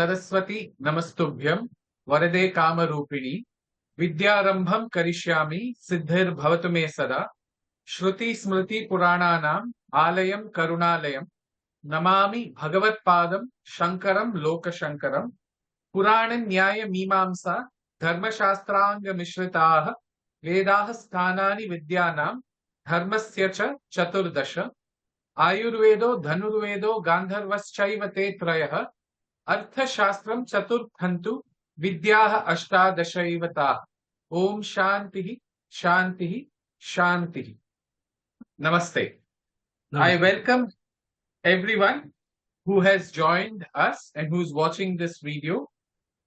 सरस्वती नमस्तुभ्यं वरदे कामरूपिणी विद्यारंभं करिष्यामि सिद्धिर्भवतु मे सदा श्रुति स्मृति पुराणानाम् आलयं करुणालयं नमामि भगवत्पादं शंकरं लोकशंकरं पुराण न्याय मीमांसा धर्मशास्त्रांग मिश्रिताः वेदाः स्थानानि विद्यानां धर्मस्य च चतुर्दश आयुर्वेदो धनुर्वेदो गान्धर्वश्चैव ते त्रयः अर्थशास्त्रं चतुर्थन्तु विद्याः अष्टादशैव ताः। ओम शांति शांति शांति। Namaste. I welcome everyone who has joined us and who's watching this video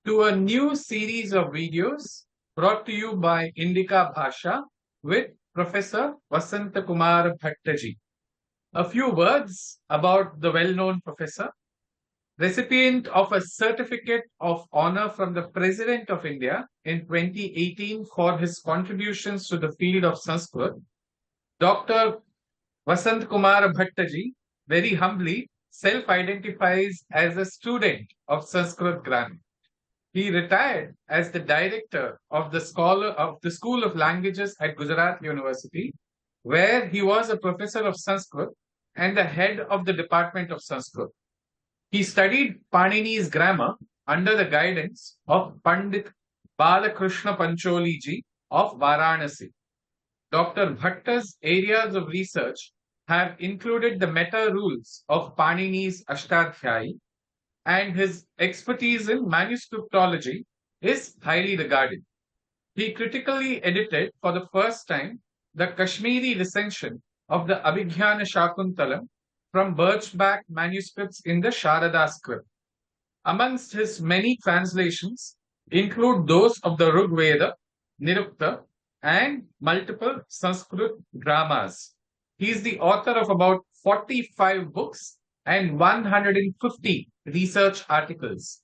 to a new series of videos brought to you by Indica Bhasha with Professor Vasant Kumar Bhattaji. A few words about the well-known professor, recipient of a certificate of honor from the President of India in 2018 for his contributions to the field of Sanskrit. Dr. Vasant Kumar Bhattaji very humbly self-identifies as a student of Sanskrit grammar. He retired as the director of the School of Languages at Gujarat University, where he was a professor of Sanskrit and the head of the Department of Sanskrit. He studied Panini's grammar under the guidance of Pandit Balakrishna Pancholi ji of Varanasi. Dr. Bhatta's areas of research have included the meta rules of Panini's Ashtadhyayi, and his expertise in manuscriptology is highly regarded. He critically edited for the first time the Kashmiri recension of the Abhijnana Shakuntalam from birchbark manuscripts in the Sharada script. Amongst his many translations include those of the Rig Veda, Nirukta, and multiple Sanskrit dramas. He is the author of about 45 books and 150 research articles.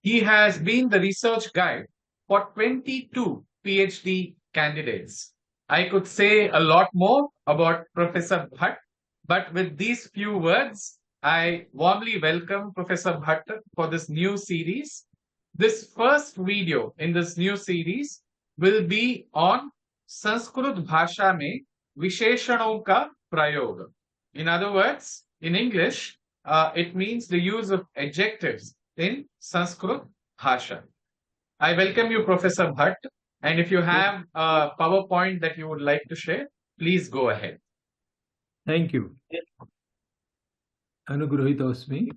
He has been the research guide for 22 PhD candidates. I could say a lot more about Professor Bhatt, but with these few words, I warmly welcome Professor Bhatt for this new series. This first video in this new series will be on Sanskrit Bhasha mein Visheshanon ka Prayog. In other words, in English, it means the use of adjectives in Sanskrit Bhasha. I welcome you, Professor Bhatt, and if you have a PowerPoint that you would like to share, please go ahead. Thank you. Anugrahitosmi.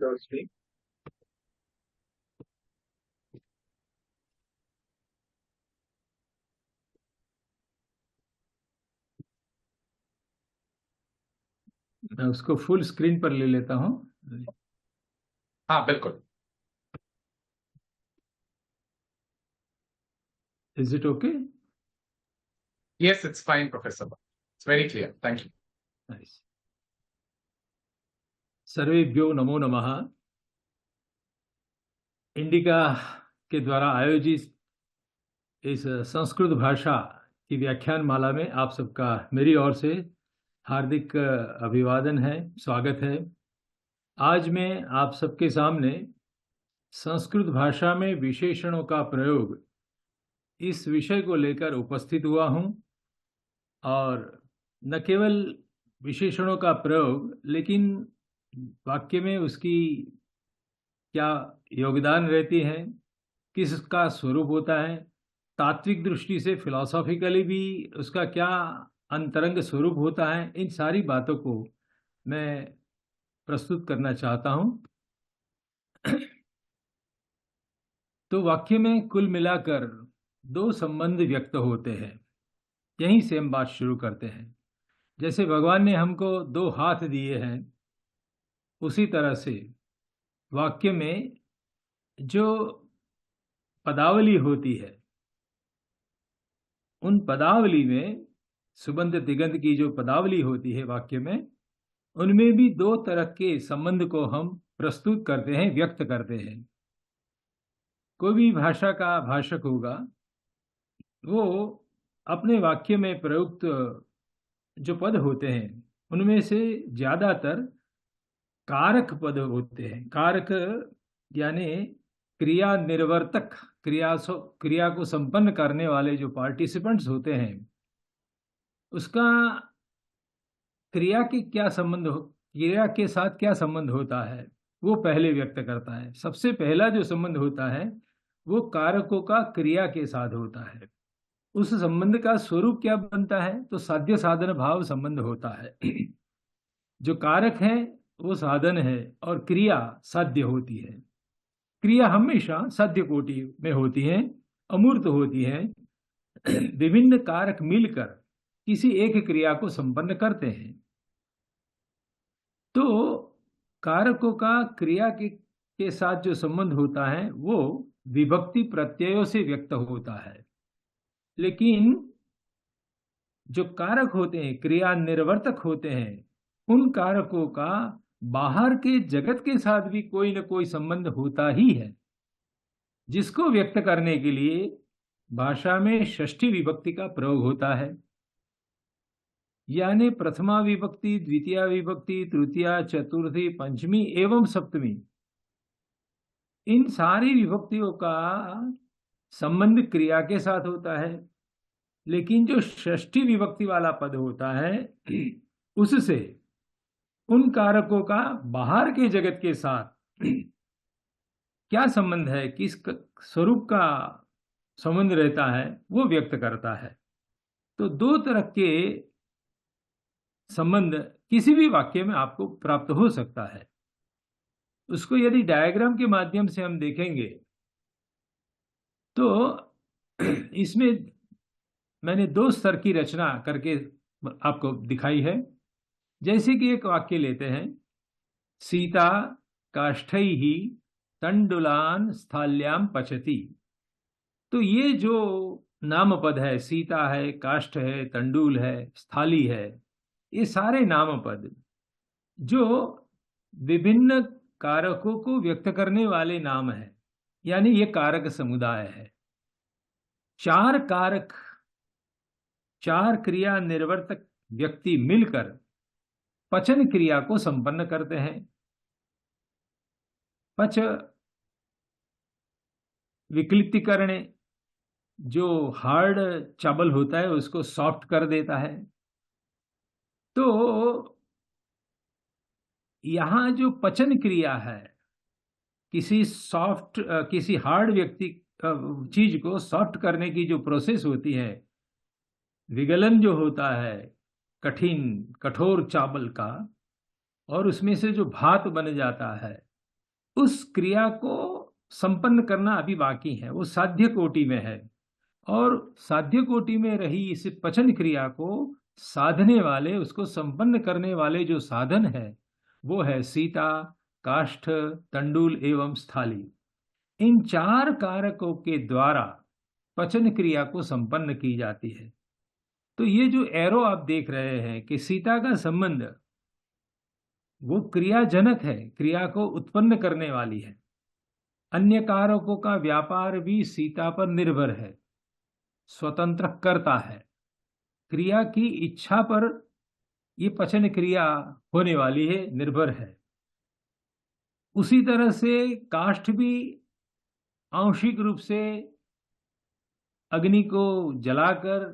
मैं उसको full screen पर ले लेता हूं। हाँ, बिल्कुल। Is it okay? Yes, it's fine, Professor. It's very clear. Thank you. Nice. सर्वेभ्यो नमो नमः। Indica के द्वारा आयोजित इस संस्कृत भाषा की व्याख्यान माला में आप सबका मेरी ओर से हार्दिक अभिवादन है, स्वागत है। आज मैं आप सबके सामने संस्कृत भाषा में विशेषणों का प्रयोग इस विषय को लेकर उपस्थित हुआ हूं, और न केवल विशेषणों का प्रयोग, लेकिन वाक्य में उसकी क्या योगदान रहती है, किसका स्वरूप होता है, तात्विक दृष्टि से फिलॉसॉफिकली भी उसका क्या अंतरंग स्वरूप होता है, इन सारी बातों को मैं प्रस्तुत करना चाहता हूं। तो वाक्य में कुल मिलाकर दो संबंध व्यक्त होते हैं। यहीं से हम बात शुरू करते हैं। जैसे भगवान ने हमको दो हाथ दिए हैं, उसी तरह से वाक्य में जो पदावली होती है, उन पदावली में सुबंध दिगंत की जो पदावली होती है वाक्य में, उनमें भी दो तरह के संबंध को हम प्रस्तुत करते हैं, व्यक्त करते हैं। कोई भी भाषा का भाषक होगा, वो अपने वाक्य में प्रयुक्त जो पद होते हैं उनमें से ज्यादातर कारक पद होते हैं। कारक यानी क्रिया निर्वर्तक, क्रिया को संपन्न करने वाले जो पार्टिसिपेंट्स होते हैं, उसका क्रिया के साथ क्या संबंध होता है, वो पहले व्यक्त करता है। सबसे पहला जो संबंध होता है वो कारकों का क्रिया के साथ होता है। उस संबंध का स्वरूप क्या बनता है, तो साध्य साधन भाव संबंध होता है। जो कारक है वो साधन है और क्रिया साध्य होती है। क्रिया हमेशा साध्य कोटि में होती है, अमूर्त होती है। विभिन्न कारक मिलकर किसी एक क्रिया को संपन्न करते हैं। तो कारकों का क्रिया के साथ जो संबंध होता है वो विभक्ति प्रत्ययों से व्यक्त होता है। लेकिन जो कारक होते हैं, क्रिया निर्वर्तक होते हैं, उन कारकों का बाहर के जगत के साथ भी कोई न कोई संबंध होता ही है, जिसको व्यक्त करने के लिए भाषा में षष्ठी विभक्ति का प्रयोग होता है। यानी प्रथमा विभक्ति, द्वितीया विभक्ति, तृतीया, चतुर्थी, पंचमी एवं सप्तमी, इन सारी विभक्तियों का संबंध क्रिया के साथ होता है। लेकिन जो षष्ठी विभक्ति वाला पद होता है, उससे उन कारकों का बाहर के जगत के साथ क्या संबंध है, किस स्वरूप का संबंध रहता है, वो व्यक्त करता है। तो दो तरह के संबंध किसी भी वाक्य में आपको प्राप्त हो सकता है। उसको यदि डायग्राम के माध्यम से हम देखेंगे तो इसमें मैंने दो स्तर की रचना करके आपको दिखाई है। जैसे कि एक वाक्य लेते हैं, सीता काष्ठैः तंडुलान स्थाल्याम पचती। तो ये जो नामपद है, सीता है, काष्ठ है, तंडुल है, स्थाली है, ये सारे नामपद जो विभिन्न कारकों को व्यक्त करने वाले नाम है, यानी ये कारक समुदाय है। चार कारक, चार क्रिया निर्वर्तक व्यक्ति मिलकर पचन क्रिया को संपन्न करते हैं। पच विकृतिकरण, जो हार्ड चावल होता है उसको सॉफ्ट कर देता है। तो यहां जो पचन क्रिया है, किसी हार्ड व्यक्ति चीज को सॉफ्ट करने की जो प्रोसेस होती है, विगलन जो होता है कठिन कठोर चावल का, और उसमें से जो भात बन जाता है, उस क्रिया को संपन्न करना अभी बाकी है, वो साध्य कोटि में है। और साध्य कोटि में रही इस पचन क्रिया को साधने वाले, उसको संपन्न करने वाले जो साधन है वो है सीता, काष्ठ, तंडुल एवं स्थाली। इन चार कारकों के द्वारा पचन क्रिया को संपन्न की जाती है। तो ये जो एरो आप देख रहे हैं कि सीता का संबंध वो क्रियाजनक है, क्रिया को उत्पन्न करने वाली है। अन्य कारकों का व्यापार भी सीता पर निर्भर है, स्वतंत्र करता है। क्रिया की इच्छा पर ये पचन क्रिया होने वाली है, निर्भर है। उसी तरह से काष्ठ भी आंशिक रूप से अग्नि को जलाकर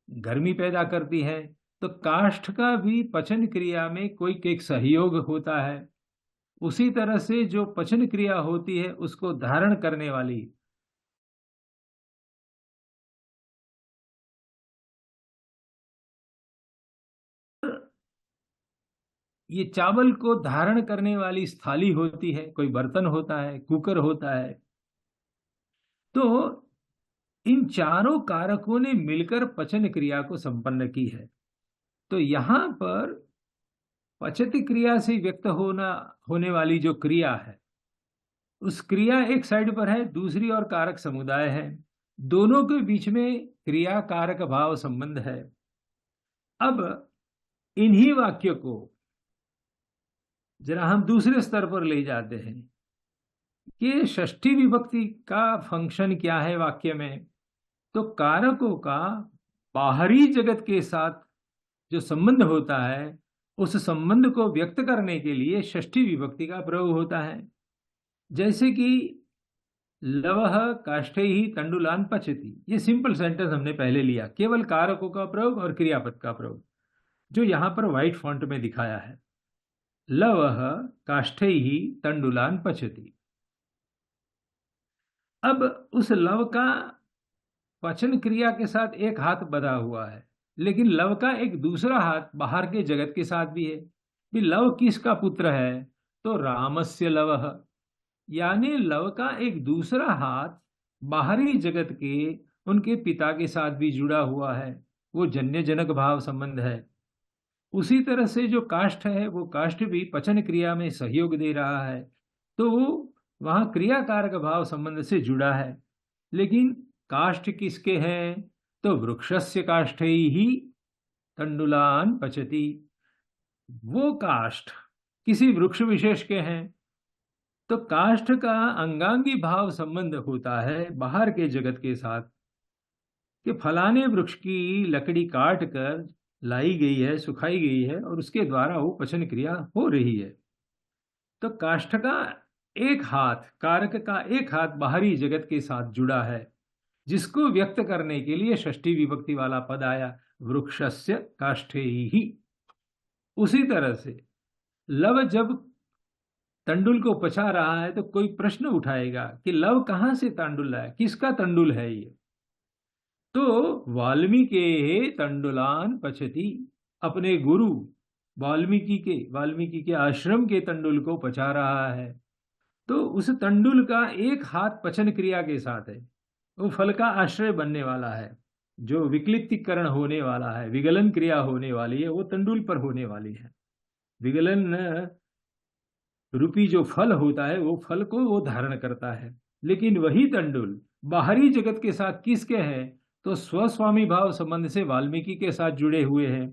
गर्मी पैदा करती है। तो काष्ठ का भी पचन क्रिया में कोई एक सहयोग होता है। उसी तरह से जो पचन क्रिया होती है उसको धारण करने वाली ये चावल को धारण करने वाली स्थाली होती है, कोई बर्तन होता है, कुकर होता है। तो इन चारों कारकों ने मिलकर पचन क्रिया को संपन्न की है। तो यहां पर पचती क्रिया से व्यक्त होने वाली जो क्रिया है, उस क्रिया एक साइड पर है, दूसरी ओर कारक समुदाय है। दोनों के बीच में क्रिया कारक भाव संबंध है। अब इन्हीं वाक्य को जरा हम दूसरे स्तर पर ले जाते हैं कि षष्ठी विभक्ति का फंक्शन क्या है वाक्य में। तो कारकों का बाहरी जगत के साथ जो संबंध होता है, उस संबंध को व्यक्त करने के लिए षष्ठी विभक्ति का प्रयोग होता है। जैसे कि लवः काष्ठैः तंडुलान पचति। ये सिंपल सेंटेंस हमने पहले लिया, केवल कारकों का प्रयोग और क्रियापद का प्रयोग, जो यहां पर व्हाइट फॉन्ट में दिखाया है। लवः काष्ठैः तंडुलान पचति। अब उस लव का पचन क्रिया के साथ एक हाथ बंधा हुआ है, लेकिन लव का एक दूसरा हाथ बाहर के जगत के साथ भी है। भी लव किसका पुत्र है? तो रामस्य लवः, यानी लव का एक दूसरा हाथ बाहरी जगत के उनके पिता के साथ भी जुड़ा हुआ है, वो जन्य जनक भाव संबंध है। उसी तरह से जो काष्ठ है, वो काष्ठ भी पचन क्रिया में सहयोग दे रहा है, तो वो वहां क्रियाकारक भाव संबंध से जुड़ा है। लेकिन काष्ठ किसके हैं? तो वृक्षस्य काष्ठैः तंडुलान पचति। वो काष्ठ किसी वृक्ष विशेष के हैं, तो काष्ठ का अंगांगी भाव संबंध होता है बाहर के जगत के साथ, कि फलाने वृक्ष की लकड़ी काट कर लाई गई है, सुखाई गई है, और उसके द्वारा वो पचन क्रिया हो रही है। तो काष्ठ का एक हाथ, कारक का एक हाथ बाहरी जगत के साथ जुड़ा है, जिसको व्यक्त करने के लिए षष्ठी विभक्ति वाला पद आया, वृक्षस्य काष्ठैः। उसी तरह से लव जब तंडुल को पचा रहा है, तो कोई प्रश्न उठाएगा कि लव कहां से तंडुल है, किसका तंडुल है ये? तो वाल्मीकि तंडुलान पचति, अपने गुरु वाल्मीकि के आश्रम के तंडुल को पचा रहा है। तो उस तंडुल का एक हाथ पचन क्रिया के साथ है, वो फल का आश्रय बनने वाला है। जो विक्लिप्तीकरण होने वाला है, विगलन क्रिया होने वाली है, वो तंडुल पर होने वाली है। विगलन रूपी जो फल होता है, वो फल को वो धारण करता है। लेकिन वही तंडुल बाहरी जगत के साथ किसके हैं? तो स्वस्वामी भाव संबंध से वाल्मीकि के साथ जुड़े हुए हैं।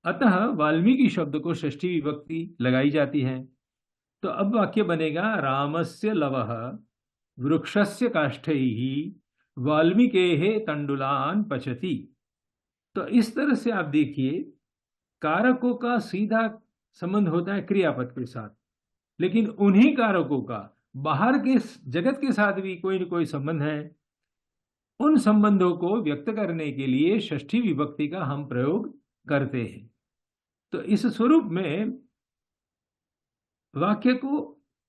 अतः वाल्मीकि शब्द को षष्ठी विभक्ति लगाई जाती है। तो अब वाक्य बनेगा, रामस्य लवः वृक्षस्य काष्ठैः वाल्मीकेः तंडुलान पचति। तो इस तरह से आप देखिए, कारकों का सीधा संबंध होता है क्रियापद के साथ, लेकिन उन्हीं कारकों का बाहर के जगत के साथ भी कोई न कोई संबंध है। उन संबंधों को व्यक्त करने के लिए षष्ठी विभक्ति का हम प्रयोग करते हैं। तो इस स्वरूप में वाक्य को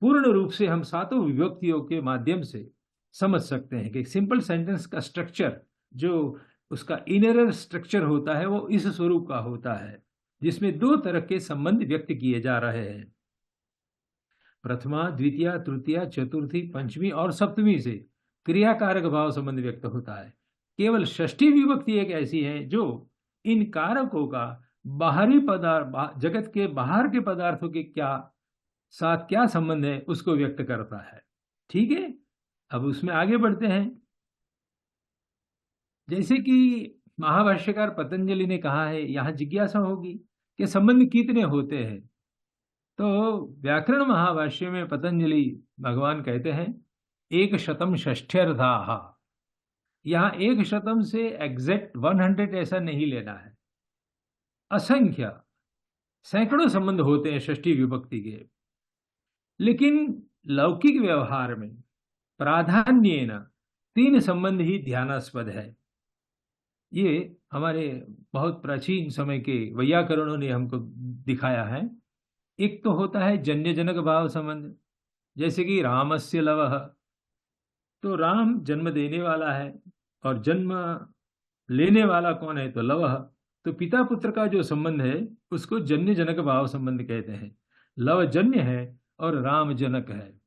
पूर्ण रूप से हम सातों विभक्तियों के माध्यम से समझ सकते हैं कि सिंपल सेंटेंस का स्ट्रक्चर, जो उसका इनर स्ट्रक्चर होता है, वो इस स्वरूप का होता है, जिसमें दो तरह के संबंध व्यक्त किए जा रहे हैं। प्रथमा, द्वितीय, तृतीय, चतुर्थी, पंचमी और सप्तमी से क्रियाकारक भाव संबंध व्यक्त होता है। केवल षष्ठी विभक्ति एक ऐसी है जो इन कारकों का बाहरी पदार्थ, जगत के बाहर के पदार्थों के साथ क्या संबंध है, उसको व्यक्त करता है। ठीक है, अब उसमें आगे बढ़ते हैं। जैसे कि महाभाष्यकार पतंजलि ने कहा है, यहां जिज्ञासा होगी कि संबंध कितने होते हैं। तो व्याकरण महाभाष्य में पतंजलि भगवान कहते हैं, 100 षष्ठ्यर्थाः। यहां 100 से एग्जैक्ट 100 ऐसा नहीं लेना है, असंख्य सैकड़ों संबंध होते हैं षष्ठी विभक्ति के। लेकिन लौकिक व्यवहार में प्राधान्येन 3 संबंध ही ध्यानास्पद है। ये हमारे बहुत प्राचीन समय के वैयाकरणों ने हमको दिखाया है। एक तो होता है जन्य जनक भाव संबंध, जैसे कि रामस्य लवः, तो राम जन्म देने वाला है और जन्म लेने वाला कौन है? तो लवः। तो पिता पुत्र का जो संबंध है, उसको जन्य जनक भाव संबंध कहते हैं। लव जन्य है और राम जनक है।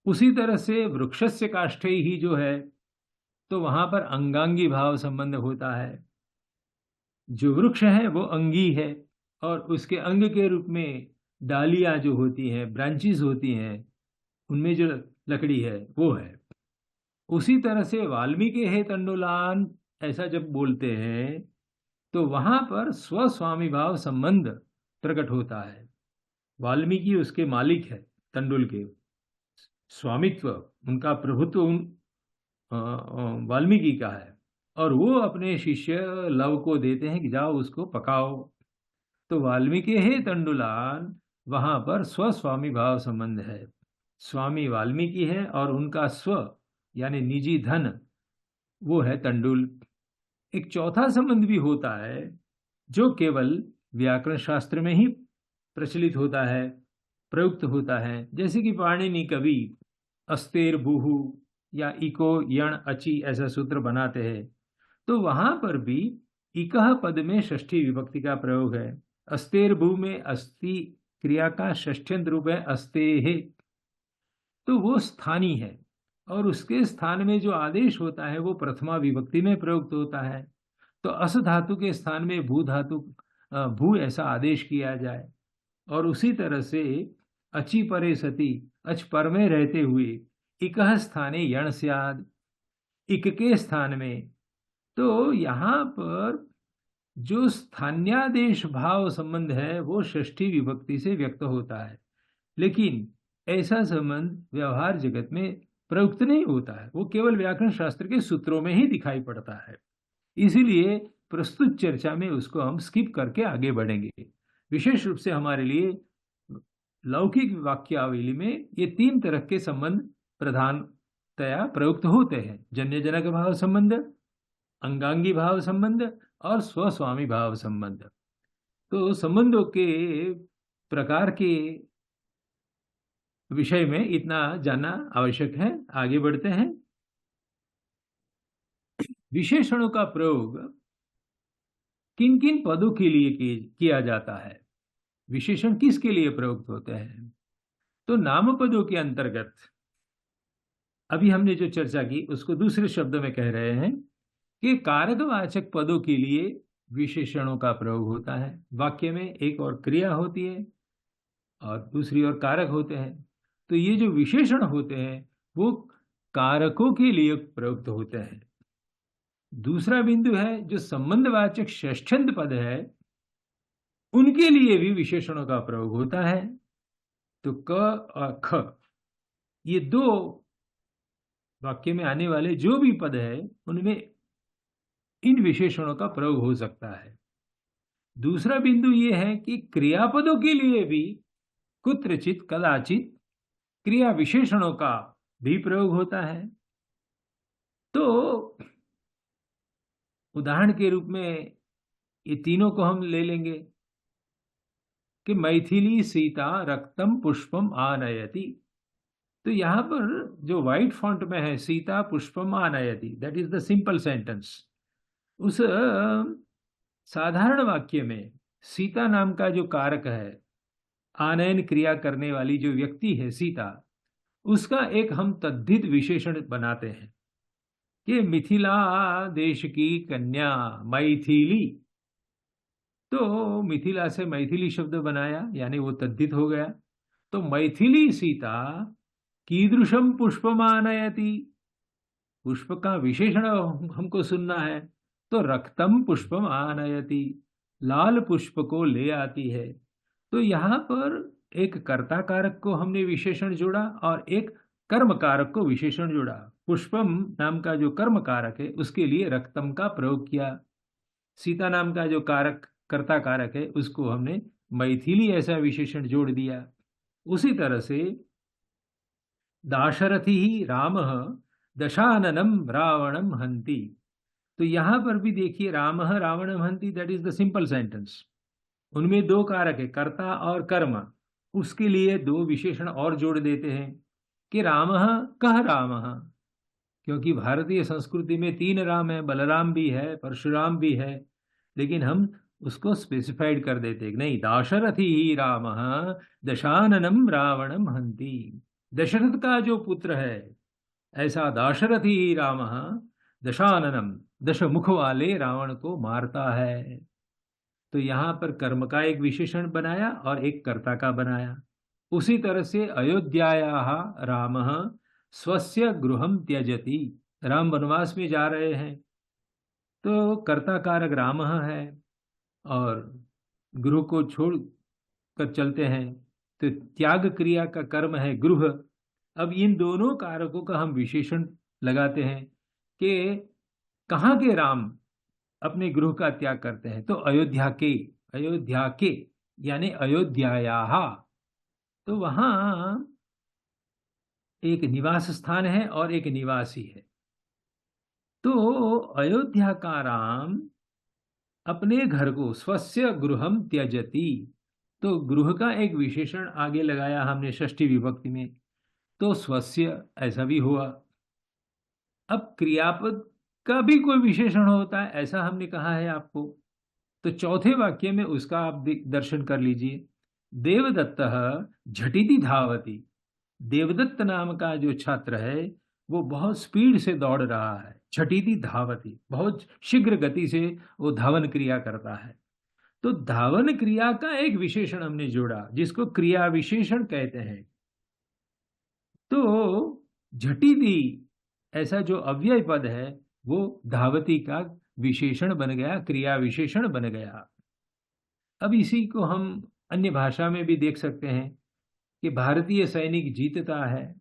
उसी तरह से वृक्षस्य काष्ठैः जो है, तो वहां पर अंगांगी भाव संबंध होता है। जो वृक्ष है वो अंगी है, और उसके अंग के रूप में डालियां जो होती हैं, ब्रांचेस होती हैं, उनमें जो लकड़ी है वो है। उसी तरह से वाल्मीकि है तंडुलान, ऐसा जब बोलते हैं तो वहां पर स्वस्वामी भाव संबंध प्रकट होता है। वाल्मीकि उसके मालिक है, तंडुल के स्वामित्व, उनका प्रभुत्व वाल्मीकि का है, और वो अपने शिष्य लव को देते हैं कि जाओ उसको पकाओ। तो वाल्मीकि है तंडुलान, वहां पर स्वस्वामी भाव संबंध है। स्वामी वाल्मीकि है और उनका स्व यानी निजी धन वो है तंडुल। एक चौथा संबंध भी होता है जो केवल व्याकरण शास्त्र में ही प्रचलित होता है, प्रयुक्त होता है, जैसे कि पाणिनि कवि अस्तेर बुहु या इको यण अचि ऐसा सूत्र बनाते हैं, तो वहां पर भी इकह पद में षष्ठी विभक्ति का प्रयोग है। अस्तेर भू में अस्ति क्रिया का षष्ठ्यंत रूप है अस्तेहे, तो वो स्थानी है और उसके स्थान में जो आदेश होता है वो प्रथमा विभक्ति में प्रयुक्त होता है। तो अस धातु के स्थान में भू धातु भू ऐसा आदेश किया जाए। और उसी तरह से अचि परे सती अच पर में रहते हुए इकह स्थाने यण स्याद, इक के स्थान में। तो यहाँ पर जो स्थान्यादेश भाव संबंध है वो षष्ठी विभक्ति से व्यक्त होता है, लेकिन ऐसा संबंध व्यवहार जगत में प्रयुक्त नहीं होता है, वो केवल व्याकरण शास्त्र के सूत्रों में ही दिखाई पड़ता है। इसीलिए प्रस्तुत चर्चा में उसको हम स्किप करके आगे बढ़ेंगे। विशेष रूप से हमारे लिए लौकिक वाक्यावली में ये तीन तरह के संबंध प्रधानतया प्रयुक्त होते हैं: जन्य जनक भाव संबंध, अंगांगी भाव संबंध और स्वस्वामी भाव संबंध। तो संबंधों के प्रकार के विषय में इतना जानना आवश्यक है। आगे बढ़ते हैं। विशेषणों का प्रयोग किन किन पदों के लिए किया जाता है? विशेषण किसके लिए प्रयुक्त होते हैं? तो नाम पदों के अंतर्गत अभी हमने जो चर्चा की उसको दूसरे शब्दों में कह रहे हैं कि कारकवाचक पदों के लिए विशेषणों का प्रयोग होता है। वाक्य में एक और क्रिया होती है और दूसरी ओर कारक होते हैं। तो ये जो विशेषण होते हैं वो कारकों के लिए प्रयुक्त होते हैं। दूसरा बिंदु है जो संबंधवाचक षष्ठ्यंत पद है उनके लिए भी विशेषणों का प्रयोग होता है। तो क और ख ये दो वाक्य में आने वाले जो भी पद है उनमें इन विशेषणों का प्रयोग हो सकता है। दूसरा बिंदु ये है कि क्रियापदों के लिए भी कुत्रचित कदाचित क्रिया विशेषणों का भी प्रयोग होता है। तो उदाहरण के रूप में ये तीनों को हम ले लेंगे कि मैथिली सीता रक्तम पुष्पम आनयति। तो यहां पर जो व्हाइट फॉन्ट में है सीता पुष्पम आनयति, that is the simple sentence. उस साधारण वाक्य में सीता नाम का जो कारक है, आनयन क्रिया करने वाली जो व्यक्ति है सीता, उसका एक हम तद्धित विशेषण बनाते हैं कि मिथिला देश की कन्या मैथिली। तो मिथिला से मैथिली शब्द बनाया यानी वो तद्धित हो गया। तो मैथिली सीता कीदृशम पुष्पमानयति, पुष्प का विशेषण हमको सुनना है। तो रक्तम पुष्पम आनयति, लाल पुष्प को ले आती है। तो यहाँ पर एक कर्ता कारक को हमने विशेषण जोड़ा और एक कर्म कारक को विशेषण जोड़ा। पुष्पम नाम का जो कर्म कारक है उसके लिए रक्तम का प्रयोग किया। सीता नाम का जो कारक कर्ता कारक है उसको हमने मैथिली ऐसा विशेषण जोड़ दिया। उसी तरह से दाशरथी ही रामः दशाननम रावणम हंति। तो यहां पर भी देखिए रामः रावणम हंति, that is the simple sentence. उनमें दो कारक है कर्ता और कर्म, उसके लिए दो विशेषण और जोड़ देते हैं कि रामः कह रामः, क्योंकि भारतीय संस्कृति में तीन राम है, बलराम भी है परशुराम भी है, लेकिन हम उसको स्पेसिफाइड कर देते हैं नहीं, दाशरथी ही रामः दशाननम रावणम हंति। दशरथ का जो पुत्र है ऐसा दाशरथी ही रामः दशाननम, दश मुख वाले रावण को मारता है। तो यहां पर कर्म का एक विशेषण बनाया और एक कर्ता का बनाया। उसी तरह से अयोध्यायाः रामः स्वस्य गृहं त्यजति, राम वनवास में जा रहे हैं तो कर्ता कारक रामः है और गृह को छोड़ कर चलते हैं तो त्याग क्रिया का कर्म है गृह। अब इन दोनों कारकों का हम विशेषण लगाते हैं कि कहाँ के राम अपने गृह का त्याग करते हैं। तो अयोध्या के यानी अयोध्यायाः। तो वहां एक निवास स्थान है और एक निवासी है। तो अयोध्या का राम अपने घर को स्वस्य गृहम त्यजति, तो गृह का एक विशेषण आगे लगाया हमने षष्ठी विभक्ति में, तो स्वस्य ऐसा भी हुआ। अब क्रियापद का भी कोई विशेषण होता है ऐसा हमने कहा है आपको, तो चौथे वाक्य में उसका आप दर्शन कर लीजिए। देवदत्त झटिति धावति, देवदत्त नाम का जो छात्र है वो बहुत स्पीड से दौड़ रहा है। झटिति धावति, बहुत शीघ्र गति से वो धावन क्रिया करता है। तो धावन क्रिया का एक विशेषण हमने जोड़ा जिसको क्रिया विशेषण कहते हैं। तो झटिति ऐसा जो अव्यय पद है वो धावती का विशेषण बन गया, क्रिया विशेषण बन गया। अब इसी को हम अन्य भाषा में भी देख सकते हैं कि भारतीय सैनिक जीतता है,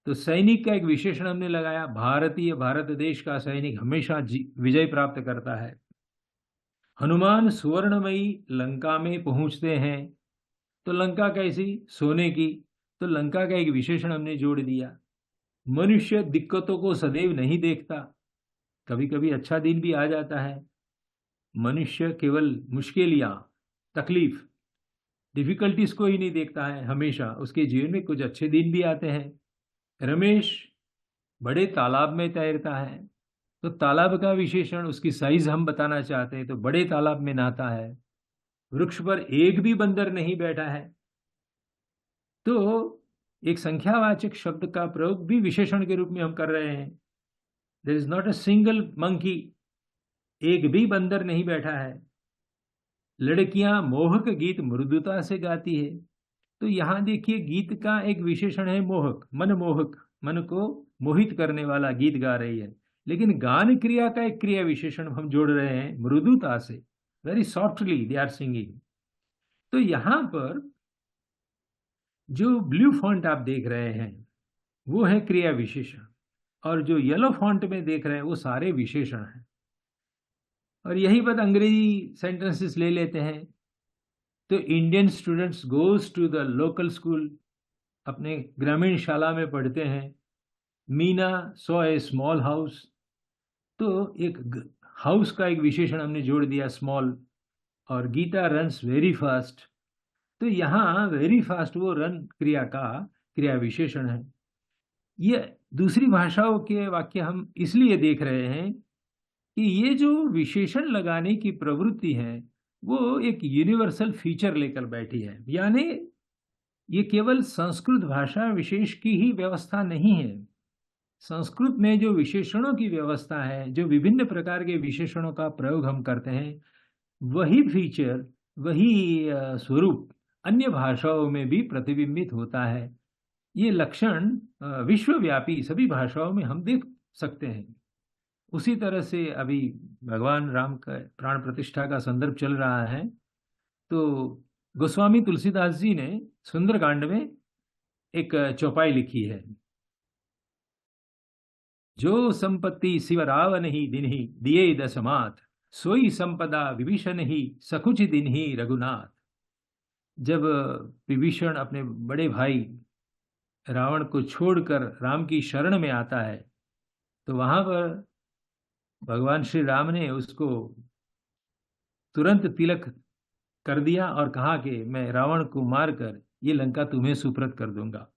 तो सैनिक का एक विशेषण हमने लगाया। भारतीय, भारत देश का सैनिक हमेशा विजय प्राप्त करता है। हनुमान सुवर्णमयी लंका में पहुंचते हैं, तो लंका कैसी? सोने की, तो लंका का एक विशेषण हमने जोड़ दिया। मनुष्य दिक्कतों को सदैव नहीं देखता, कभी कभी अच्छा दिन भी आ जाता है। मनुष्य केवल मुश्किलियां, तकलीफ, डिफिकल्टीज को ही नहीं देखता है, हमेशा उसके जीवन में कुछ अच्छे दिन भी आते हैं। रमेश बड़े तालाब में तैरता है, तो तालाब का विशेषण, उसकी साइज हम बताना चाहते हैं, तो बड़े तालाब में नहाता है। वृक्ष पर एक भी बंदर नहीं बैठा है, तो एक संख्यावाचक शब्द का प्रयोग भी विशेषण के रूप में हम कर रहे हैं। There is not a single monkey, एक भी बंदर नहीं बैठा है। लड़कियां मोहक गीत मृदुता से गाती है, तो यहां देखिए गीत का एक विशेषण है मोहक, मनमोहक, मन को मोहित करने वाला गीत गा रही है। लेकिन गान क्रिया का एक क्रिया विशेषण हम जोड़ रहे हैं मृदुता से, very softly they are singing. तो यहां पर जो ब्लू फॉन्ट आप देख रहे हैं वो है क्रिया विशेषण, और जो येलो फॉन्ट में देख रहे हैं वो सारे विशेषण हैं। और यही बात अंग्रेजी सेंटेंसेस ले लेते हैं, तो Indian students goes to the local school, अपने ग्रामीण शाला में पढ़ते हैं। Meena saw a small house, तो एक हाउस का एक विशेषण हमने जोड़ दिया स्मॉल। और गीता रन्स वेरी फास्ट, तो यहाँ वेरी फास्ट वो रन क्रिया का क्रिया विशेषण है। ये दूसरी भाषाओं के वाक्य हम इसलिए देख रहे हैं कि ये जो विशेषण लगाने की प्रवृत्ति है वो एक यूनिवर्सल फीचर लेकर बैठी है, यानी ये केवल संस्कृत भाषा विशेष की ही व्यवस्था नहीं है। संस्कृत में जो विशेषणों की व्यवस्था है, जो विभिन्न प्रकार के विशेषणों का प्रयोग हम करते हैं, वही फीचर, वही स्वरूप अन्य भाषाओं में भी प्रतिबिंबित होता है। ये लक्षण विश्वव्यापी सभी भाषाओं में हम देख सकते हैं। उसी तरह से अभी भगवान राम का प्राण प्रतिष्ठा का संदर्भ चल रहा है, तो गोस्वामी तुलसीदास जी ने सुंदरकांड में एक चौपाई लिखी है। जो संपत्ति शिव रावण ही दिनहि दिए दशमात, सोई संपदा विभीषण ही सकुच दिनहि रघुनाथ। जब विभीषण अपने बड़े भाई रावण को छोड़कर राम की शरण में आता है, तो वहां पर भगवान श्री राम ने उसको तुरंत तिलक कर दिया और कहा कि मैं रावण को मारकर ये लंका तुम्हें सुपुर्द कर दूंगा।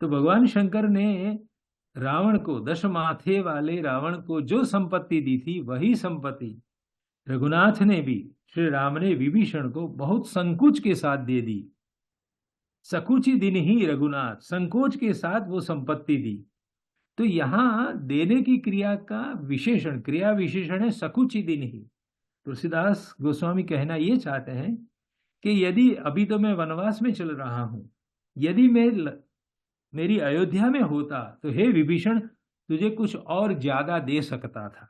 तो भगवान शंकर ने रावण को, दश माथे वाले रावण को जो संपत्ति दी थी वही संपत्ति रघुनाथ ने भी, श्री राम ने विभीषण को बहुत संकोच के साथ दे दी। सकुची दिन ही रघुनाथ, संकोच के साथ वो संपत्ति दी। तो यहां देने की क्रिया का विशेषण, क्रिया विशेषण है सकुची दिन ही। तुलसीदास गोस्वामी कहना ये चाहते हैं कि यदि अभी तो मैं वनवास में चल रहा हूं, यदि मेरी अयोध्या में होता तो हे विभीषण तुझे कुछ और ज्यादा दे सकता था।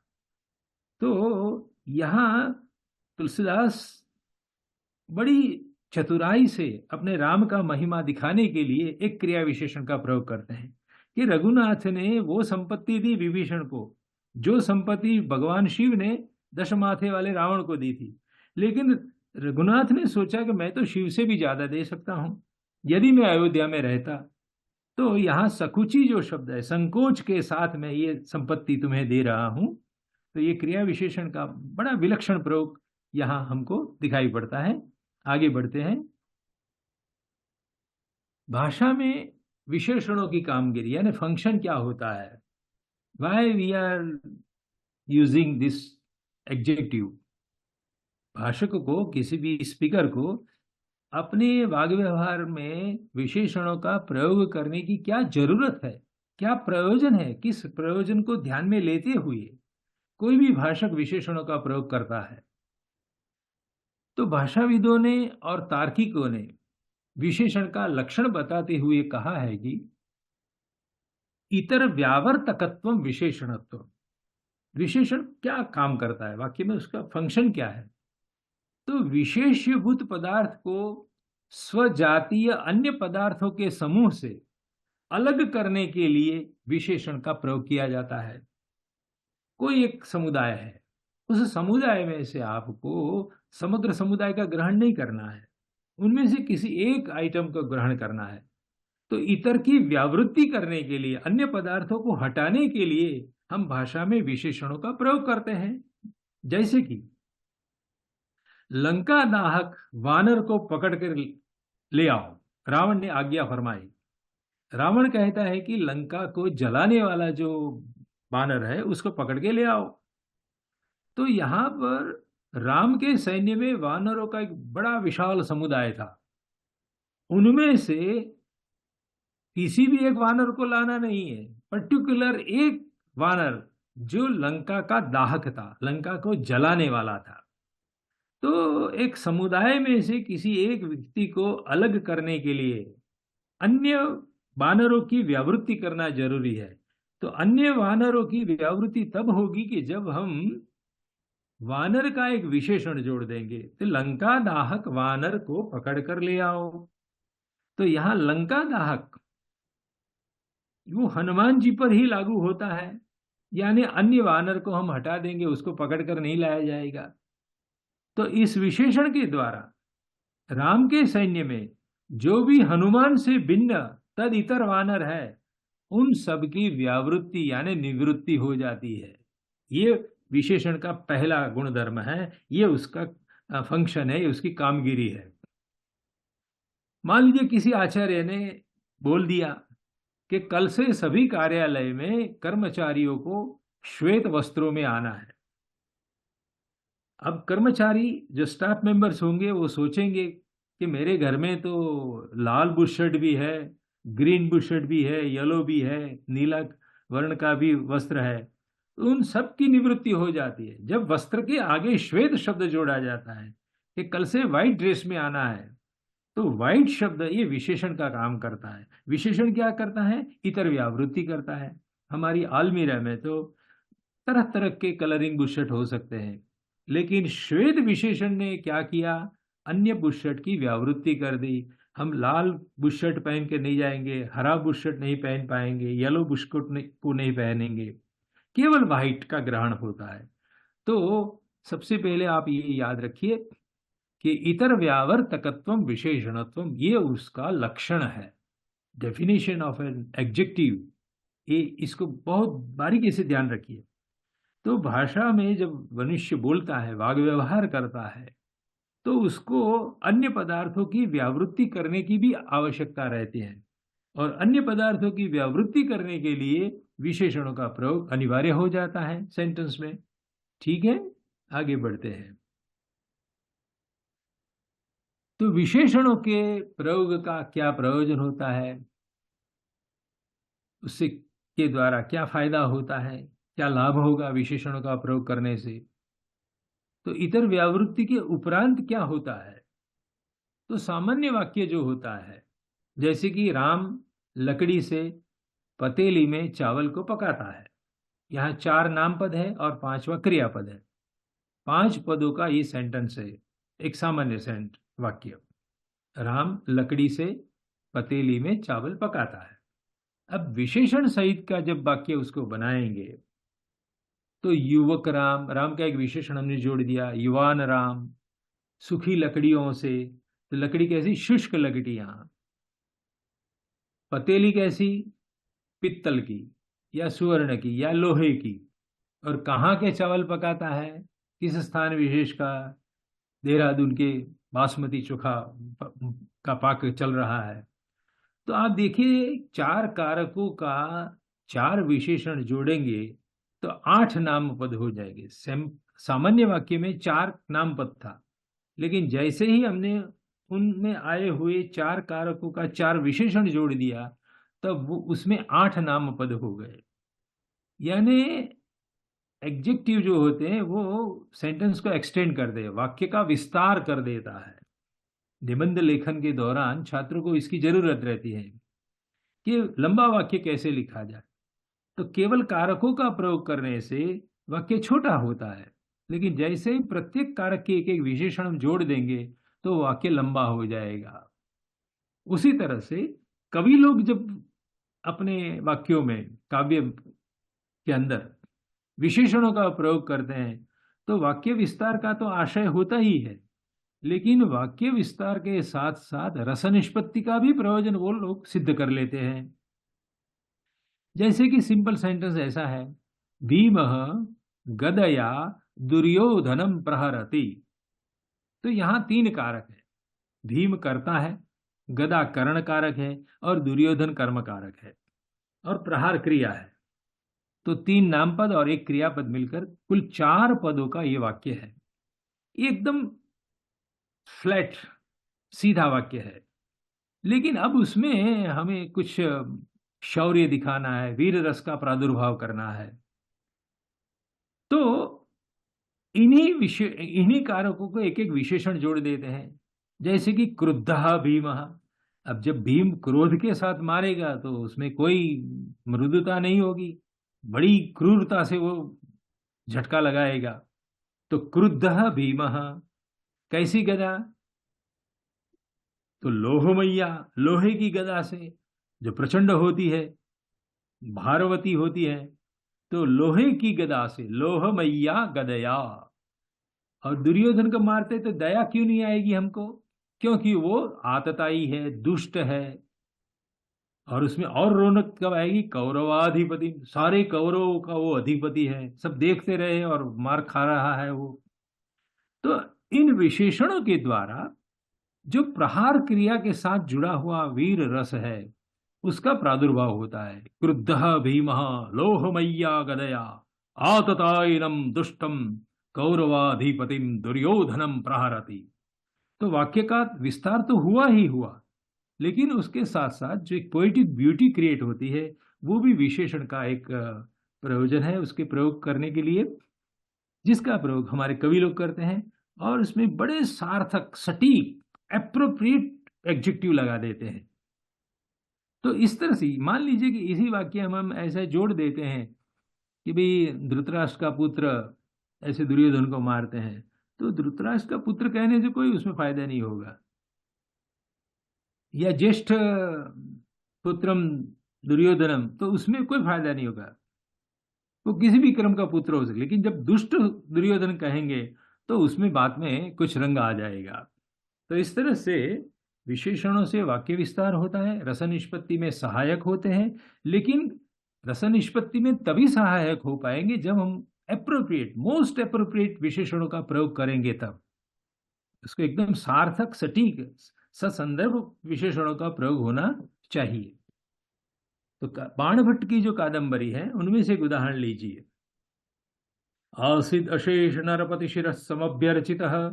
तो यहां तुलसीदास बड़ी चतुराई से अपने राम का महिमा दिखाने के लिए एक क्रिया विशेषण का प्रयोग करते हैं कि रघुनाथ ने वो संपत्ति दी विभीषण को जो संपत्ति भगवान शिव ने दशमाथे वाले रावण को दी थी। लेकिन रघुनाथ ने सोचा कि मैं तो शिव से भी ज्यादा दे सकता हूं यदि मैं अयोध्या में रहता। तो यहाँ सकुची जो शब्द है, संकोच के साथ मैं ये संपत्ति तुम्हें दे रहा हूं, तो ये क्रिया विशेषण का बड़ा विलक्षण प्रयोग यहाँ हमको दिखाई पड़ता है। आगे बढ़ते हैं। भाषा में विशेषणों की कामगिरी यानी फंक्शन क्या होता है, why we are using this adjective. भाषक को, किसी भी स्पीकर को अपने वाग व्यवहार में विशेषणों का प्रयोग करने की क्या जरूरत है, क्या प्रयोजन है, किस प्रयोजन को ध्यान में लेते हुए कोई भी भाषक विशेषणों का प्रयोग करता है। तो भाषाविदों ने और तार्किकों ने विशेषण का लक्षण बताते हुए कहा है कि इतर व्यावर्तकत्व विशेषणत्व। विशेषण क्या काम करता है, वाक्य में उसका फंक्शन क्या है। तो विशेष्यभूत पदार्थ को स्वजातीय अन्य पदार्थों के समूह से अलग करने के लिए विशेषण का प्रयोग किया जाता है। कोई एक समुदाय है, उस समुदाय में से आपको समग्र समुदाय का ग्रहण नहीं करना है, उनमें से किसी एक आइटम को ग्रहण करना है। तो इतर की व्यावृत्ति करने के लिए, अन्य पदार्थों को हटाने के लिए हम भाषा में विशेषणों का प्रयोग करते हैं। जैसे कि लंका दाहक वानर को पकड़कर ले आओ, रावण ने आज्ञा फरमाई। रावण कहता है कि लंका को जलाने वाला जो वानर है उसको पकड़ के ले आओ। तो यहां पर राम के सैन्य में वानरों का एक बड़ा विशाल समुदाय था। उनमें से किसी भी एक वानर को लाना नहीं है, पर्टिकुलर एक वानर जो लंका का दाहक था, लंका को जलाने वाला था। तो एक समुदाय में से किसी एक व्यक्ति को अलग करने के लिए अन्य वानरों की व्यावृत्ति करना जरूरी है। तो अन्य वानरों की व्यावृत्ति तब होगी कि जब हम वानर का एक विशेषण जोड़ देंगे। तो लंका दाहक वानर को पकड़ कर ले आओ। तो यहां लंका दाहक वो हनुमान जी पर ही लागू होता है, यानी अन्य वानर को हम हटा देंगे, उसको पकड़कर नहीं लाया जाएगा। तो इस विशेषण के द्वारा राम के सैन्य में जो भी हनुमान से भिन्न तद इतर वानर है, उन सब की व्यावृत्ति यानी निवृत्ति हो जाती है। ये विशेषण का पहला गुणधर्म है, ये उसका फंक्शन है, ये उसकी कामगिरी है। मान लीजिए किसी आचार्य ने बोल दिया कि कल से सभी कार्यालय में कर्मचारियों को श्वेत वस्त्रों में आना है। अब कर्मचारी जो स्टाफ मेंबर्स होंगे वो सोचेंगे कि मेरे घर में तो लाल बुशर्ट भी है, ग्रीन बुशर्ट भी है, येलो भी है, नीला वर्ण का भी वस्त्र है। तो उन सब की निवृत्ति हो जाती है जब वस्त्र के आगे श्वेत शब्द जोड़ा जाता है कि कल से व्हाइट ड्रेस में आना है। तो व्हाइट शब्द ये विशेषण का काम करता है। विशेषण क्या करता है? इतर व्यावृत्ति करता है। हमारी अलमीरा में तो तरह तरह के कलरिंग बुशर्ट हो सकते हैं, लेकिन श्वेत विशेषण ने क्या किया? अन्य बुशर्ट की व्यावृत्ति कर दी। हम लाल बुशर्ट पहन के नहीं जाएंगे, हरा बुशर्ट नहीं पहन पाएंगे, येलो बुशर्ट को नहीं पहनेंगे, केवल व्हाइट का ग्रहण होता है। तो सबसे पहले आप ये याद रखिए कि इतर व्यावर्तकत्व विशेषणत्व ये उसका लक्षण है, डेफिनेशन ऑफ एन एडजेक्टिव। ये इसको बहुत बारीकी से ध्यान रखिए। तो भाषा में जब मनुष्य बोलता है, वाग व्यवहार करता है, तो उसको अन्य पदार्थों की व्यावृत्ति करने की भी आवश्यकता रहती है, और अन्य पदार्थों की व्यावृत्ति करने के लिए विशेषणों का प्रयोग अनिवार्य हो जाता है सेंटेंस में। ठीक है, आगे बढ़ते हैं। तो विशेषणों के प्रयोग का क्या प्रयोजन होता है, उससे के द्वारा क्या फायदा होता है, क्या लाभ होगा विशेषणों का प्रयोग करने से। तो इतर व्यावृत्ति के उपरांत क्या होता है? तो सामान्य वाक्य जो होता है, जैसे कि राम लकड़ी से पतीली में चावल को पकाता है। यहाँ 4 नाम पद है और 5वां क्रियापद है। 5 पदों का ये सेंटेंस है, एक सामान्य वाक्य। राम लकड़ी से पतीली में चावल पकाता है। अब विशेषण सहित का जब वाक्य उसको बनाएंगे तो युवक राम, राम का एक विशेषण हमने जोड़ दिया, युवान राम, सूखी लकड़ियों से। तो लकड़ी कैसी? शुष्क लकड़ियां। पतेली कैसी? पित्तल की या सुवर्ण की या लोहे की। और कहाँ के चावल पकाता है? किस स्थान विशेष का? देहरादून के बासमती चोखा का पाक चल रहा है। तो आप देखिए, चार कारकों का चार विशेषण जोड़ेंगे तो 8 नाम पद हो जाएंगे। सामान्य वाक्य में 4 नाम पद था, लेकिन जैसे ही हमने उनमें आए हुए 4 कारकों का 4 विशेषण जोड़ दिया, तब वो उसमें 8 नाम पद हो गए। यानी एग्जेक्टिव जो होते हैं वो सेंटेंस को एक्सटेंड कर दे, वाक्य का विस्तार कर देता है। निबंध लेखन के दौरान छात्रों को इसकी जरूरत रहती है कि लंबा वाक्य कैसे लिखा जाए। तो केवल कारकों का प्रयोग करने से वाक्य छोटा होता है, लेकिन जैसे ही प्रत्येक कारक के एक एक विशेषण हम जोड़ देंगे तो वाक्य लंबा हो जाएगा। उसी तरह से कवि लोग जब अपने वाक्यों में, काव्य के अंदर विशेषणों का प्रयोग करते हैं तो वाक्य विस्तार का तो आशय होता ही है, लेकिन वाक्य विस्तार के साथ साथ रस निष्पत्ति का भी प्रयोजन वो लोग सिद्ध कर लेते हैं। जैसे कि सिंपल सेंटेंस ऐसा है, भीमः गदया दुर्योधनम प्रहरति। तो यहां 3 कारक है। भीम कर्ता है, गदा करण कारक है और दुर्योधन कर्म कारक है, और प्रहार क्रिया है। तो 3 नामपद और 1 क्रियापद मिलकर कुल 4 पदों का ये वाक्य है। एकदम फ्लैट, सीधा वाक्य है। लेकिन अब उसमें हमें कुछ शौर्य दिखाना है, वीर रस का प्रादुर्भाव करना है। तो इन्हीं कारकों को एक एक विशेषण जोड़ देते हैं। जैसे कि क्रुद्धः भीमः। अब जब भीम क्रोध के साथ मारेगा तो उसमें कोई मृदुता नहीं होगी, बड़ी क्रूरता से वो झटका लगाएगा। तो क्रुद्धः भीमः। कैसी गदा? तो लोहमय्या, लोहे की गदा से, जो प्रचंड होती है, भारवती होती है। तो लोहे की गदा से, लोहमय्या गदया। और दुर्योधन को मारते तो दया क्यों नहीं आएगी हमको? क्योंकि वो आतताई है, दुष्ट है। और उसमें और रौनक कब आएगी? कौरवाधिपति, सारे कौरवों का वो अधिपति है, सब देखते रहे और मार खा रहा है वो। तो इन विशेषणों के द्वारा जो प्रहार क्रिया के साथ जुड़ा हुआ वीर रस है, उसका प्रादुर्भाव होता है। क्रुद्धः भीमः लोहमय्या गदया आततायिनम दुष्टम कौरवाधिपतिम दुर्योधनम प्रहरति। तो वाक्य का विस्तार तो हुआ ही हुआ, लेकिन उसके साथ साथ जो एक पोएटिक ब्यूटी क्रिएट होती है, वो भी विशेषण का एक प्रयोजन है उसके प्रयोग करने के लिए, जिसका प्रयोग हमारे कवि लोग करते हैं। और उसमें बड़े सार्थक, सटीक, एप्रोप्रिएट एडजेक्टिव लगा देते हैं। तो इस तरह से मान लीजिए कि इसी वाक्य में हम ऐसे जोड़ देते हैं कि भाई धृतराष्ट्र का पुत्र ऐसे दुर्योधन को मारते हैं, तो धृतराष्ट्र का पुत्र कहने से कोई उसमें फायदा नहीं होगा। या ज्येष्ठ पुत्रम दुर्योधनम, तो उसमें कोई फायदा नहीं होगा। वो किसी भी क्रम का पुत्र हो सके, लेकिन जब दुष्ट दुर्योधन कहेंगे तो उसमें बात में कुछ रंग आ जाएगा। तो इस तरह से विशेषणों से वाक्य विस्तार होता है, रस निष्पत्ति में सहायक होते हैं। लेकिन रस निष्पत्ति में तभी सहायक हो पाएंगे जब हम एप्रोप्रिएट, मोस्ट एप्रोप्रिएट विशेषणों का प्रयोग करेंगे, तब उसको एकदम सार्थक, सटीक, ससंदर्भ विशेषणों का प्रयोग होना चाहिए। तो बाणभट्ट की जो कादंबरी है उनमें से एक उदाहरण लीजिए। आसीद अशेष नरपति शिरः समभ्यर्चितः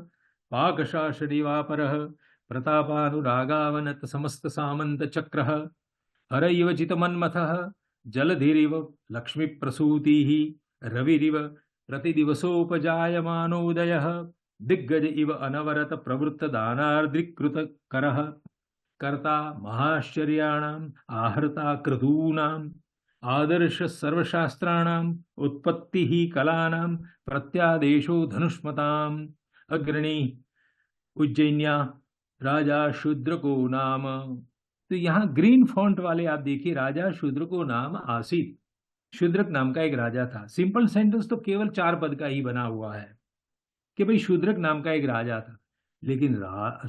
पाकशासनिवापरः प्रतापानुरागावनत समस्त सामंत चक्रः हरैव जितमन्मथः जलधिरिव लक्ष्मी प्रसूतिः रविरिव प्रतिदिवसोपजायमानोदयः दिग्गज इव अनवरत प्रवृत्त दानार्द्रिकृत करः कर्ता महाश्चर्याणाम् आहर्ता क्रतूनाम् आदर्श सर्वशास्त्राणाम् उत्पत्तिः कलानां प्रत्यादेशो धनुष्मताम् अग्रणी उज्जैन्या राजा शूद्रको नाम। तो यहाँ ग्रीन फॉन्ट वाले आप देखिए, राजा शूद्रको नाम आसीत। शूद्रक नाम का एक राजा था। सिंपल सेंटेंस तो केवल 4 पद का ही बना हुआ है कि भाई शूद्रक नाम का एक राजा था। लेकिन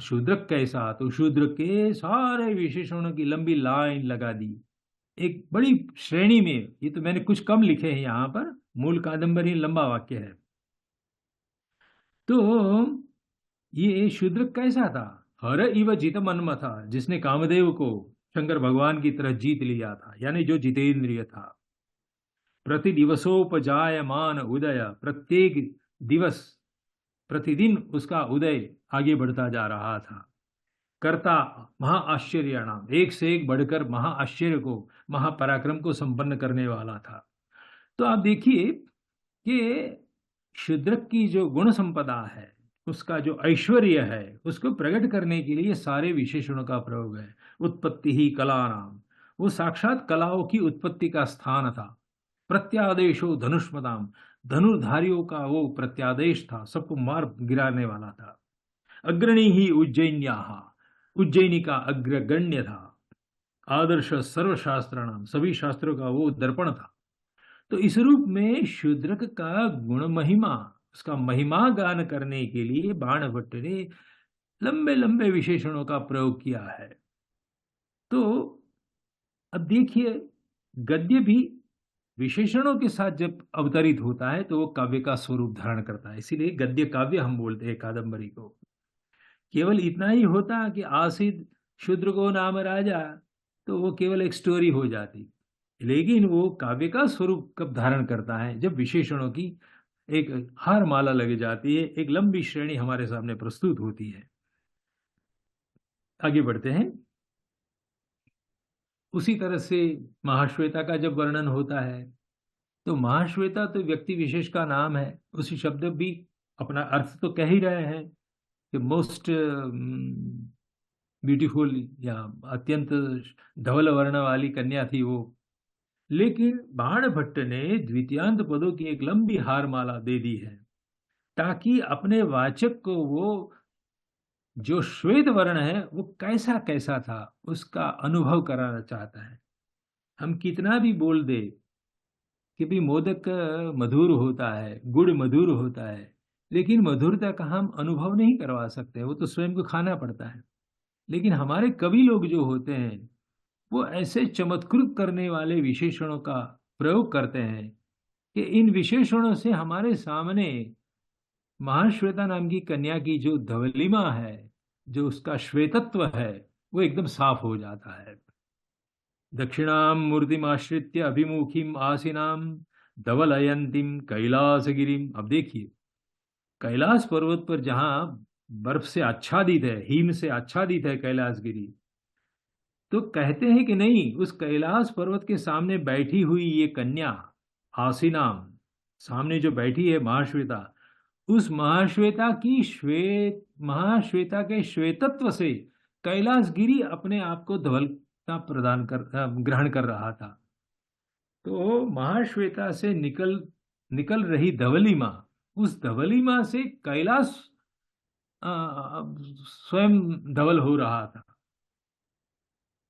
शूद्रक कैसा, तो शूद्र के सारे विशेषणों की लंबी लाइन लगा दी एक बड़ी श्रेणी में। ये तो मैंने कुछ कम लिखे हैं यहाँ पर, मूल कादंबरी लंबा वाक्य है। तो ये शूद्र कैसा था? हर इव जित मन्म था, जिसने कामदेव को शंकर भगवान की तरह जीत लिया था, यानी जो जितेंद्रिय था। प्रति दिवसोपजायमान उदय, प्रत्येक दिवस प्रतिदिन उसका उदय आगे बढ़ता जा रहा था। कर्ता महाआश्चर्याणाम, एक से एक बढ़कर महाआश्चर्य को, महापराक्रम को संपन्न करने वाला था। तो आप देखिए कि शूद्रक की जो गुण संपदा है, उसका जो ऐश्वर्य है, उसको प्रकट करने के लिए सारे विशेषणों का प्रयोग है। उत्पत्ति ही कला नाम, वो साक्षात कलाओं की उत्पत्ति का स्थान था। प्रत्यादेशो धनुष्मदाम, धनुर्धारियों का वो प्रत्यादेश था, सबको मार गिराने वाला था। अग्रणी ही उज्जैन्या, उज्जैनी का अग्रगण्य था। आदर्श सर्वशास्त्राणाम, सभी शास्त्रों का वो दर्पण था। तो इस रूप में शूद्रक का गुण महिमा, उसका महिमा गान करने के लिए बाणभट्ट ने लंबे लंबे विशेषणों का प्रयोग किया है। तो अब देखिए, गद्य भी विशेषणों के साथ जब अवतरित होता है तो वो काव्य का स्वरूप धारण करता है, इसीलिए गद्य काव्य हम बोलते हैं कादंबरी को। केवल इतना ही होता कि आसिद शूद्र को नाम राजा, तो वो केवल एक स्टोरी हो जाती। लेकिन वो काव्य का स्वरूप कब धारण करता है? जब विशेषणों की एक हार माला लग जाती है, एक लंबी श्रेणी हमारे सामने प्रस्तुत होती है। आगे बढ़ते हैं। उसी तरह से महाश्वेता का जब वर्णन होता है, तो महाश्वेता तो व्यक्ति विशेष का नाम है। उसी शब्द भी अपना अर्थ तो कह ही रहे हैं कि मोस्ट ब्यूटीफुल, या अत्यंत धवल वर्ण वाली कन्या थी वो। लेकिन बाणभट्ट ने द्वितीयांत पदों की एक लंबी हार माला दे दी है, ताकि अपने वाचक को वो जो श्वेत वर्ण है वो कैसा कैसा था उसका अनुभव कराना चाहता है। हम कितना भी बोल दे कि भी मोदक मधुर होता है, गुड़ मधुर होता है, लेकिन मधुरता का हम अनुभव नहीं करवा सकते, वो तो स्वयं को खाना पड़ता है। लेकिन हमारे कवि लोग जो होते हैं, वो ऐसे चमत्कृत करने वाले विशेषणों का प्रयोग करते हैं कि इन विशेषणों से हमारे सामने महाश्वेता नाम की कन्या की जो धवलिमा है, जो उसका श्वेतत्व है, वो एकदम साफ हो जाता है। दक्षिणाम मूर्तिमाश्रित्य अभिमुखीम आसीनाम धवलयंतीम कैलासगिरीम। अब देखिए, कैलाश पर्वत पर जहां बर्फ से आच्छादित है, हिम से आच्छादित है कैलाशगिरी, तो कहते हैं कि नहीं, उस कैलाश पर्वत के सामने बैठी हुई ये कन्या आसीनाम, सामने जो बैठी है महाश्वेता, उस महाश्वेता की महाश्वेता के श्वेतत्व से कैलाशगिरी अपने आप को धवलता ग्रहण कर रहा था। तो महाश्वेता से निकल रही धवलिमा, उस धवलिमा से कैलाश स्वयं धवल हो रहा था।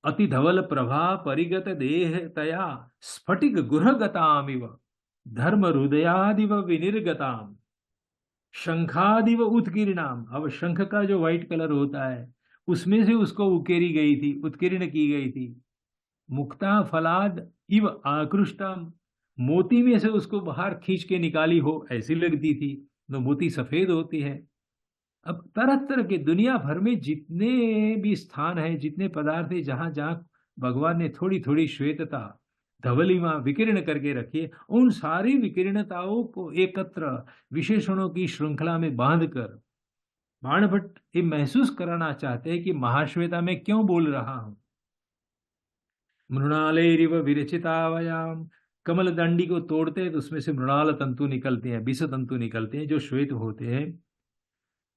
अति धवल प्रभा परिगत देह तया स्फटिक गुहगतामिव धर्म हृदयादिव विनिर्गताम शंखादिव उत्कीर्णाम। अब शंख का जो व्हाइट कलर होता है, उसमें से उसको उकेरी गई थी, उत्कीर्ण की गई थी। मुक्ता फलाद इव आकृष्टाम, मोती में से उसको बाहर खींच के निकाली हो ऐसी लगती थी, तो मोती सफेद होती है। अब तरह तरह के दुनिया भर में जितने भी स्थान है, जितने पदार्थ है, जहां जहां भगवान ने थोड़ी थोड़ी श्वेतता धवलिमा विकीर्ण करके रखी है, उन सारी विकीर्णताओं को एकत्र विशेषणों की श्रृंखला में बांधकर बाणभट्ट ये महसूस कराना चाहते हैं कि महाश्वेता में क्यों बोल रहा हूं। मृणालेरिव विरचितावयाम, कमल दंडी को तोड़ते हैं तो उसमें से मृणाल तंतु निकलते हैं, विष तंतु निकलते हैं जो श्वेत होते हैं।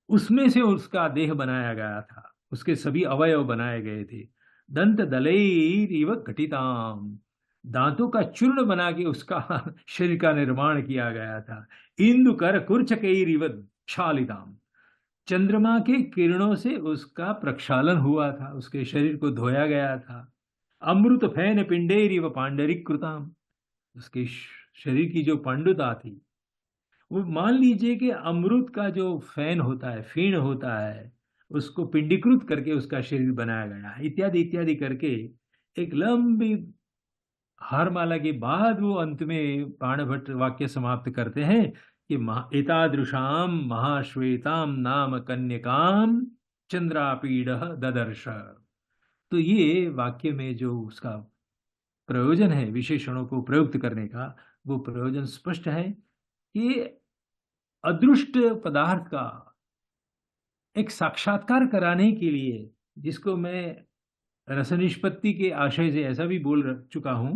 उसमें से उसका देह बनाया गया था, उसके सभी अवयव बनाए गए थे। दंत दलैरिव घटिताम, दांतों का चूर्ण बना के उसका शरीर का निर्माण किया गया था। इंदु कर कुर्चकैरिव क्षालिताम, चंद्रमा के किरणों से उसका प्रक्षालन हुआ था, उसके शरीर को धोया गया था। अमृत फैन पिंडेरिव पांडरिक कृताम, उसके शरीर की जो पांडुता थी, वो मान लीजिए कि अमृत का जो फैन होता है, फीण होता है, उसको पिंडीकृत करके उसका शरीर बनाया गया है, इत्यादि इत्यादि करके एक लंबी हारमाला के बाद वो अंत में बाणभट्ट वाक्य समाप्त करते हैं कि एतादृशाम महाश्वेताम नाम कन्यकाम चंद्रापीड ददर्श। तो ये वाक्य में जो उसका प्रयोजन है विशेषणों को प्रयुक्त करने का, वो प्रयोजन स्पष्ट है कि अदृष्ट पदार्थ का एक साक्षात्कार कराने के लिए, जिसको मैं रसनिष्पत्ति के आशय से ऐसा भी बोल चुका हूं,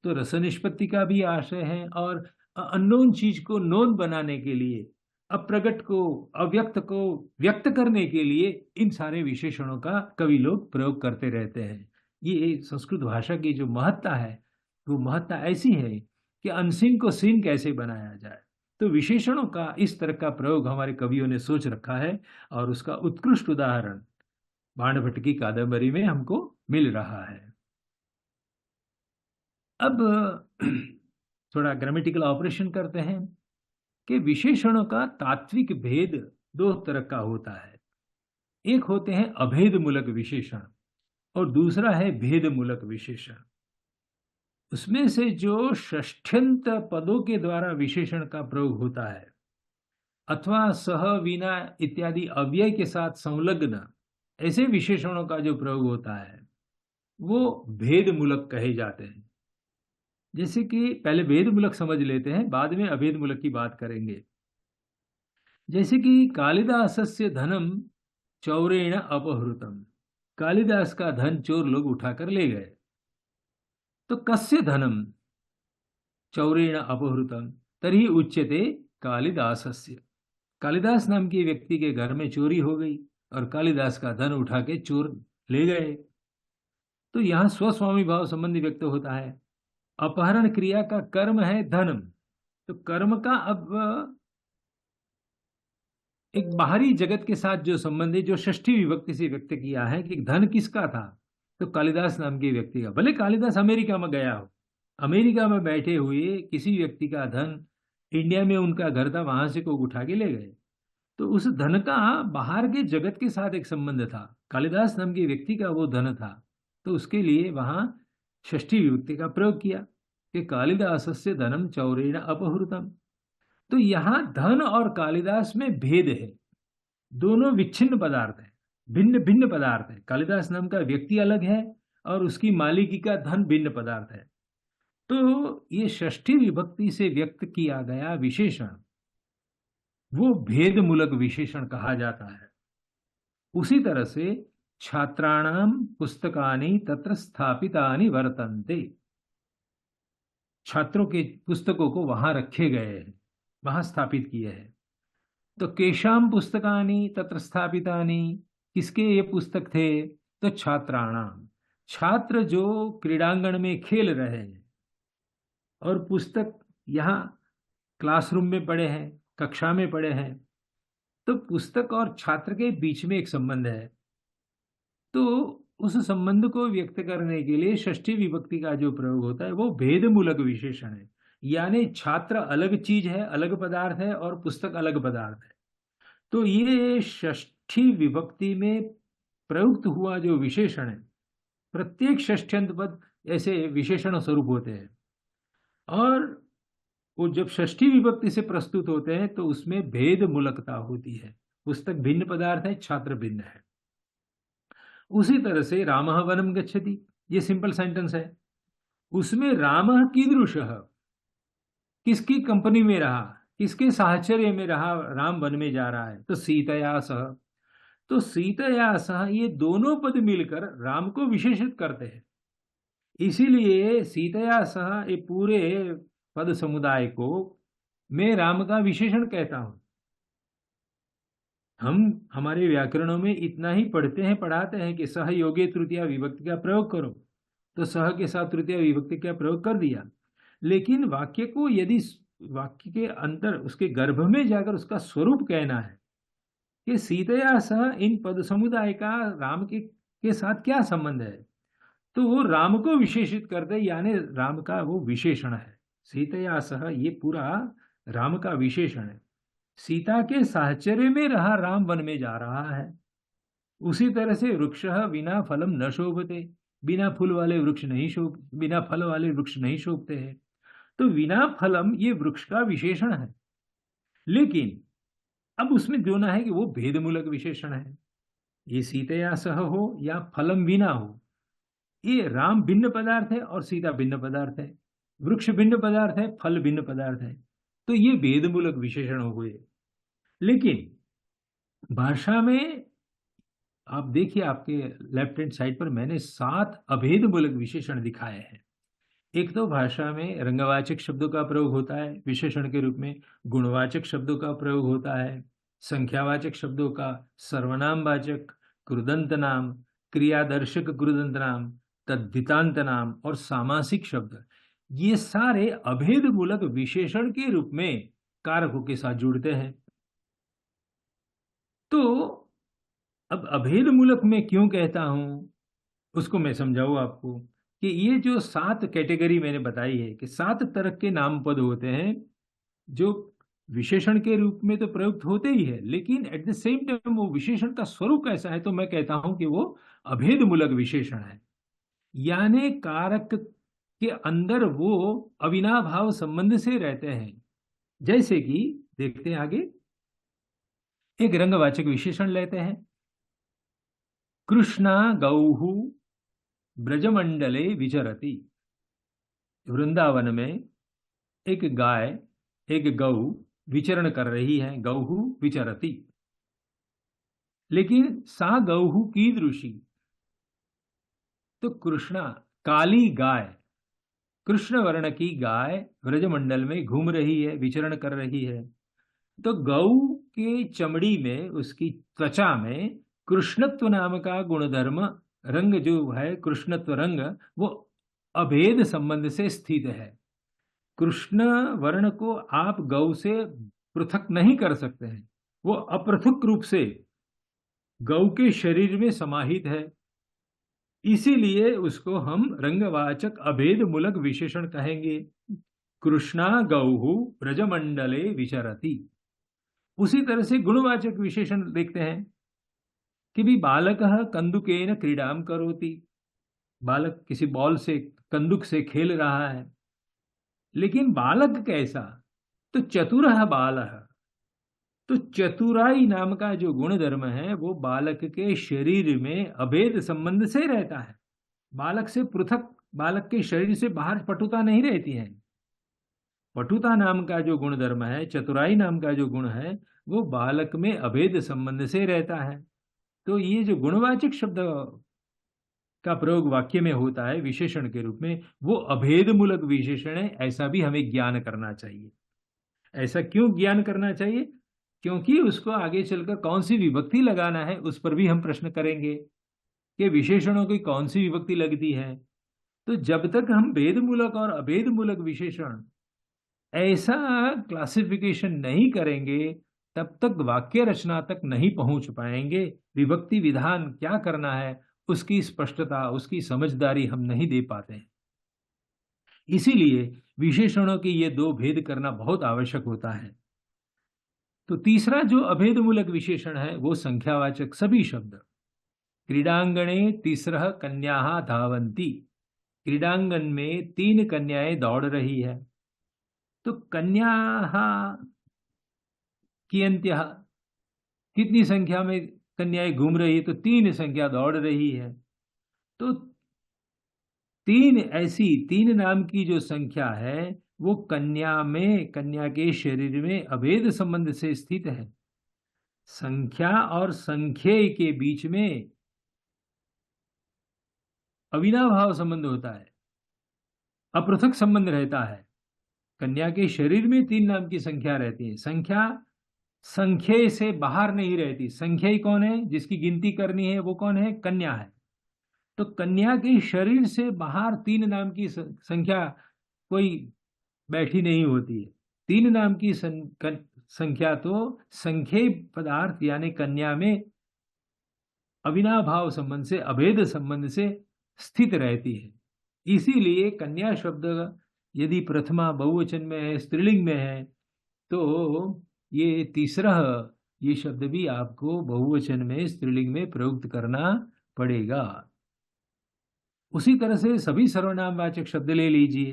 तो रसनिष्पत्ति का भी आशय है और अननोन चीज को नोन बनाने के लिए, अप्रगट को अव्यक्त को व्यक्त करने के लिए इन सारे विशेषणों का कवि लोग प्रयोग करते रहते हैं। ये संस्कृत भाषा की जो महत्ता है, वो महत्ता ऐसी है कि अनसीन को सीन कैसे बनाया जाए। तो विशेषणों का इस तरह का प्रयोग हमारे कवियों ने सोच रखा है और उसका उत्कृष्ट उदाहरण बाणभट्ट की कादंबरी में हमको मिल रहा है। अब थोड़ा ग्रामेटिकल ऑपरेशन करते हैं कि विशेषणों का तात्विक भेद दो तरह का होता है। एक होते हैं अभेद मूलक विशेषण और दूसरा है भेद मूलक विशेषण। उसमें से जो षष्ठ्यंत पदों के द्वारा विशेषण का प्रयोग होता है अथवा सह विना इत्यादि अव्यय के साथ संलग्न ऐसे विशेषणों का जो प्रयोग होता है वो भेद मूलक कहे जाते हैं। जैसे कि पहले भेद मूलक समझ लेते हैं, बाद में अभेद मूलक की बात करेंगे। जैसे कि कालिदासस्य धनम चौरेण अपहृतम, कालिदास का धन चोर लोग उठाकर ले गए। तो कस्य धनम चौरेण अपहृतम तर्हि उच्यते कालिदासस्य, कालिदास नाम के व्यक्ति के घर में चोरी हो गई और कालिदास का धन उठा के चोर ले गए। तो यहां स्वस्वामी भाव संबंधी व्यक्त होता है। अपहरण क्रिया का कर्म है धनम, तो कर्म का अब एक बाहरी जगत के साथ जो संबंध है, जो षष्ठी विभक्ति से व्यक्त किया है कि धन किसका था, तो कालिदास नाम के व्यक्ति का। भले कालिदास अमेरिका में गया हो, अमेरिका में बैठे हुए किसी व्यक्ति का धन, इंडिया में उनका घर था, वहां से कोई उठा के ले गए, तो उस धन का बाहर के जगत के साथ एक संबंध था, कालिदास नाम के व्यक्ति का वो धन था। तो उसके लिए वहां षष्ठी विभक्ति का प्रयोग किया कि कालिदासस्य धनम चौरेण अपहृतम। तो यहां धन और कालिदास में भेद है, दोनों विच्छिन्न पदार्थ है, भिन्न भिन्न पदार्थ है। कालिदास नाम का व्यक्ति अलग है और उसकी मालिकी का धन भिन्न पदार्थ है। तो ये षष्ठी विभक्ति से व्यक्त किया गया विशेषण वो भेद मूलक विशेषण कहा जाता है। उसी तरह से छात्राणाम पुस्तकानि तत्र स्थापितानि वर्तन्ते, छात्रों के पुस्तकों को वहां रखे गए हैं, वहां स्थापित किए हैं। तो केशाम पुस्तकानि तत्र स्थापितानि, किसके ये पुस्तक थे, तो छात्राणाम, छात्र जो क्रीड़ांगण में खेल रहे हैं और पुस्तक यहाँ क्लासरूम में पड़े हैं, कक्षा में पड़े हैं, तो पुस्तक और छात्र के बीच में एक संबंध है। तो उस संबंध को व्यक्त करने के लिए षष्ठी विभक्ति का जो प्रयोग होता है वो भेद मूलक विशेषण है, यानी छात्र अलग चीज है, अलग पदार्थ है और पुस्तक अलग पदार्थ है। तो ये षष्ठी विभक्ति में प्रयुक्त हुआ जो विशेषण है, प्रत्येक षष्ठ्यंत पद ऐसे विशेषण स्वरूप होते हैं और वो जब षष्ठी विभक्ति से प्रस्तुत होते हैं तो उसमें भेद मूलकता होती है, पुस्तक भिन्न पदार्थ है, छात्र भिन्न है। उसी तरह से रामः वनम गच्छति, ये सिंपल सेंटेंस है, उसमें रामः कीदृशः, किसकी कंपनी में रहा, किसके साहचर्य में रहा, राम वन में जा रहा है, तो सीतया सह। तो सीतया सह ये दोनों पद मिलकर राम को विशेषित करते हैं। इसीलिए सीतया सह ये पूरे पद समुदाय को मैं राम का विशेषण कहता हूं। हम हमारे व्याकरणों में इतना ही पढ़ते हैं, पढ़ाते हैं कि सह योगे तृतीया विभक्ति का प्रयोग करो, तो सह के साथ तृतीया विभक्ति का प्रयोग कर दिया। लेकिन वाक्य को यदि वाक्य के अंदर उसके गर्भ में जाकर उसका स्वरूप कहना है कि सीतया सह इन पद समुदाय का राम के साथ क्या संबंध है, तो वो राम को विशेषित कर दे, यानी राम का वो विशेषण है। सीतया सह ये पूरा राम का विशेषण है। सीता के साहचर्य में रहा राम वन में जा रहा है, उसी तरह से वृक्षः विना फलम न शोभते, बिना फूल वाले वृक्ष नहीं शोभ बिना फल वाले वृक्ष नहीं शोभते हैं। तो विना फलम ये वृक्ष का विशेषण है, लेकिन अब उसमें जो ना है कि वो भेदमूलक विशेषण है। ये सीतया सह हो या फलम विना हो, ये राम भिन्न पदार्थ है और सीता भिन्न पदार्थ है, वृक्ष भिन्न पदार्थ है, फल भिन्न पदार्थ है। तो ये भेदमूलक विशेषण हुए। लेकिन भाषा में आप देखिए, आपके लेफ्ट हैंड साइड पर मैंने 7 अभेदमूलक विशेषण दिखाए हैं। एक तो भाषा में रंगवाचक शब्दों का प्रयोग होता है विशेषण के रूप में, गुणवाचक शब्दों का प्रयोग होता है, संख्यावाचक शब्दों का, सर्वनाम वाचक, कृदंत नाम, क्रियादर्शक कृदंत नाम, तद्धितांत नाम और सामासिक शब्द, ये सारे अभेदमूलक विशेषण के रूप में कारकों के साथ जुड़ते हैं। तो अब अभेदमूलक में क्यों कहता हूं, उसको मैं समझाऊं आपको कि ये जो 7 कैटेगरी मैंने बताई है कि 7 तरह के नाम पद होते हैं जो विशेषण के रूप में तो प्रयुक्त होते ही है, लेकिन एट द सेम टाइम वो विशेषण का स्वरूप कैसा है, तो मैं कहता हूं कि वो अभेदमूलक विशेषण है। यानी कारक के अंदर वो अविनाभाव संबंध से रहते हैं। जैसे कि देखते हैं आगे, एक रंगवाचक विशेषण लेते हैं, कृष्णा गौः ब्रजमंडले विचरति। वृंदावन में एक गाय, एक गौ विचरण कर रही है, गौः विचरति। लेकिन सा गौः कीदृशी, तो कृष्णा काली गाय, कृष्ण वर्ण की गाय ब्रजमंडल में घूम रही है, विचरण कर रही है। तो गौ के चमड़ी में, उसकी त्वचा में कृष्णत्व नाम का गुणधर्म, रंग जो है कृष्णत्व रंग, वो अभेद संबंध से स्थित है। कृष्ण वर्ण को आप गौ से पृथक नहीं कर सकते हैं, वो अपृथक रूप से गौ के शरीर में समाहित है। इसीलिए उसको हम रंगवाचक अभेद मूलक विशेषण कहेंगे। कृष्णा गौः ब्रजमंडले विचरति। उसी तरह से गुणवाचक विशेषण देखते हैं कि भी बालकः कंदुकेन क्रीडाम करोति, बालक किसी बॉल से, कंदुक से खेल रहा है। लेकिन बालक कैसा, तो चतुरः बालः, तो चतुराई नाम का जो गुण धर्म है वो बालक के शरीर में अभेद संबंध से रहता है, बालक से पृथक, बालक के शरीर से बाहर पटुता नहीं रहती है। पटुता नाम का जो गुण धर्म है, चतुराई नाम का जो गुण है, वो बालक में अभेद संबंध से रहता है। तो ये जो गुणवाचक शब्द का प्रयोग वाक्य में होता है विशेषण के रूप में, वो अभेद मूलक विशेषण है, ऐसा भी हमें ज्ञान करना चाहिए। ऐसा क्यों ज्ञान करना चाहिए, क्योंकि उसको आगे चलकर कौन सी विभक्ति लगाना है उस पर भी हम प्रश्न करेंगे कि विशेषणों की कौन सी विभक्ति लगती है। तो जब तक हम भेद मूलक और अभेद मूलक विशेषण ऐसा क्लासिफिकेशन नहीं करेंगे, तब तक वाक्य रचना तक नहीं पहुंच पाएंगे। विभक्ति विधान क्या करना है उसकी स्पष्टता, उसकी समझदारी हम नहीं दे पाते हैं। इसीलिए विशेषणों की ये 2 भेद करना बहुत आवश्यक होता है। तो तीसरा जो अभेद मूलक विशेषण है वो संख्यावाचक सभी शब्द। क्रीडांगणे तीसरः कन्याः धावन्ति, क्रीडांगन में 3 कन्याएं दौड़ रही है। तो कन्याः कियन्त्यः, कितनी संख्या में कन्याएं घूम रही है, तो 3 संख्या दौड़ रही है। तो 3 ऐसी 3 नाम की जो संख्या है वो कन्या में, कन्या के शरीर में अभेद संबंध से स्थित है। संख्या और संख्येय के बीच में अविनाभाव संबंध होता है, अपृथक संबंध रहता है। कन्या के शरीर में 3 नाम की संख्या रहती है, संख्या संख्येय से बाहर नहीं रहती। संख्येय कौन है, जिसकी गिनती करनी है वो कौन है, कन्या है। तो कन्या के शरीर से बाहर 3 नाम की संख्या कोई बैठी नहीं होती है। 3 नाम की संख्या तो संख्येय पदार्थ यानी कन्या में अविनाभाव संबंध से, अभेद संबंध से स्थित रहती है। इसीलिए कन्या शब्द यदि प्रथमा बहुवचन में है, स्त्रीलिंग में है, तो ये तीसरा ये शब्द भी आपको बहुवचन में स्त्रीलिंग में प्रयुक्त करना पड़ेगा। उसी तरह से सभी सर्वनामवाचक शब्द ले लीजिए।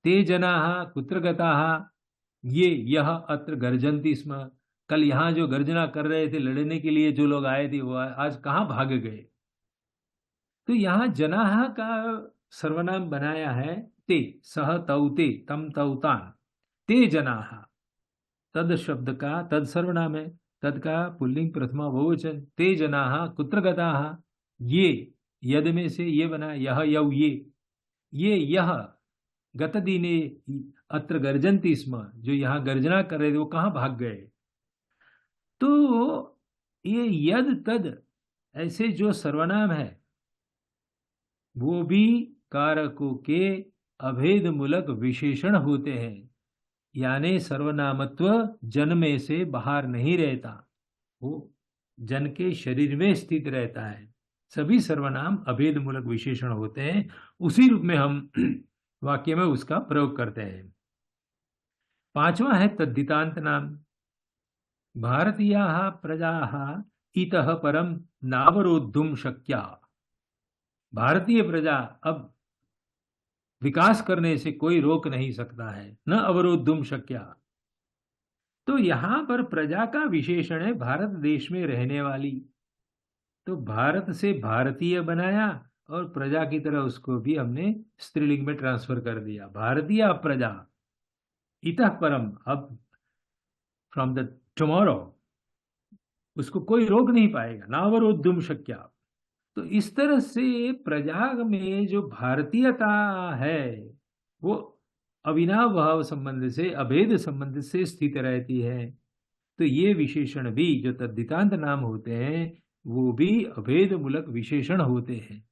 ते जनाः कुत्र गताः, ये यह अत्र गर्जन्ति स्म। कल यहाँ जो गर्जना कर रहे थे, लड़ने के लिए जो लोग आए थे, वो आज कहाँ भाग गए। तो यहाँ जनाः का सर्वनाम बनाया है ते, सह तौ ते, तम तौ तान। ते जनाः, तद शब्द का तद सर्वनाम है, तद का पुल्लिंग प्रथमा बहुवचन। ते जनाः कुत्र गताः, ये यद में से ये बना, यह यौ ये यह गतदिने अत्र गर्जन्ति स्म, जो यहाँ गर्जना कर रहे थे वो कहाँ भाग गए। तो ये यद तद ऐसे जो सर्वनाम है वो भी कारकों के अभेद मूलक विशेषण होते हैं, यानी सर्वनामत्व जन में से बाहर नहीं रहता, वो जन के शरीर में स्थित रहता है। सभी सर्वनाम अभेद मूलक विशेषण होते हैं, उसी रूप में हम वाक्य में उसका प्रयोग करते हैं। पांचवा है तद्धितांत नाम। भारतीयाः प्रजाः इतः परम नावरोद्धुम शक्या। भारतीय प्रजा अब विकास करने से कोई रोक नहीं सकता है, न अवरोद्धुम शक्या। तो यहां पर प्रजा का विशेषण है भारत देश में रहने वाली। तो भारत से भारतीय बनाया और प्रजा की तरह उसको भी हमने स्त्रीलिंग में ट्रांसफर कर दिया। भारतीय प्रजा इतः परम, अब फ्रॉम द टुमारो उसको कोई रोक नहीं पाएगा, नावरोद्धुम शक्या। तो इस तरह से प्रजा में जो भारतीयता है वो अविनाव भाव संबंध से, अभेद संबंध से स्थित रहती है। तो ये विशेषण भी जो तद्धितांत नाम होते हैं वो भी अभेद मूलक विशेषण होते हैं।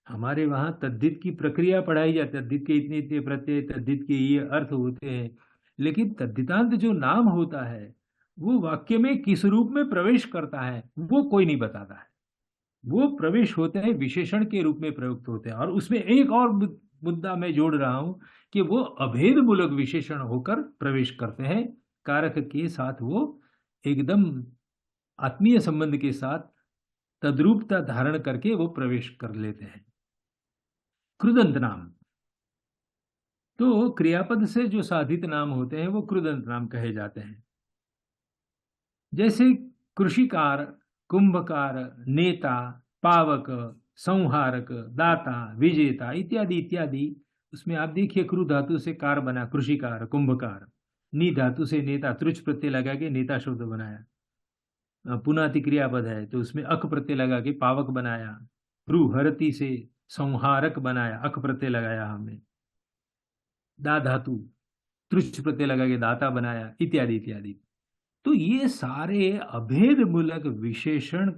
हमारे वहां तद्धित की प्रक्रिया पढ़ाई जाती है, तद्धित के इतने इतने प्रत्यय, तद्धित के ये अर्थ होते हैं, लेकिन तद्धितांत जो नाम होता है वो वाक्य में किस रूप में प्रवेश करता है वो कोई नहीं बताता है। वो प्रवेश होते हैं विशेषण के रूप में प्रयुक्त होते हैं। और उसमें एक और मुद्दा मैं जोड़ रहा हूं कि वो अभेद मूलक विशेषण होकर प्रवेश करते हैं, कारक के साथ वो एकदम आत्मीय संबंध के साथ तद्रूपता धारण करके वो प्रवेश कर लेते हैं। कृदंत नाम, तो क्रियापद से जो साधित नाम होते हैं वो कृदंत नाम कहे जाते हैं। जैसे कृषिकार, कुंभकार, नेता, पावक, संहारक, दाता, विजेता इत्यादि इत्यादि। उसमें आप देखिए क्रू धातु से कार बना, कृषिकार, कुंभकार। नी धातु से नेता, त्रुच प्रत्यय लगा के नेता शब्द बनाया। पुनाति क्रियापद है तो उसमें अक प्रत्यय लगा के पावक बनाया। रू हरती से संहारक बनाया, अक प्रत्यय लगाया हमने। दा धातु त्रुच प्रत्यय लगा के दाता बनाया, इत्यादि इत्यादि। तो ये सारे अभेद मूलक विशेषण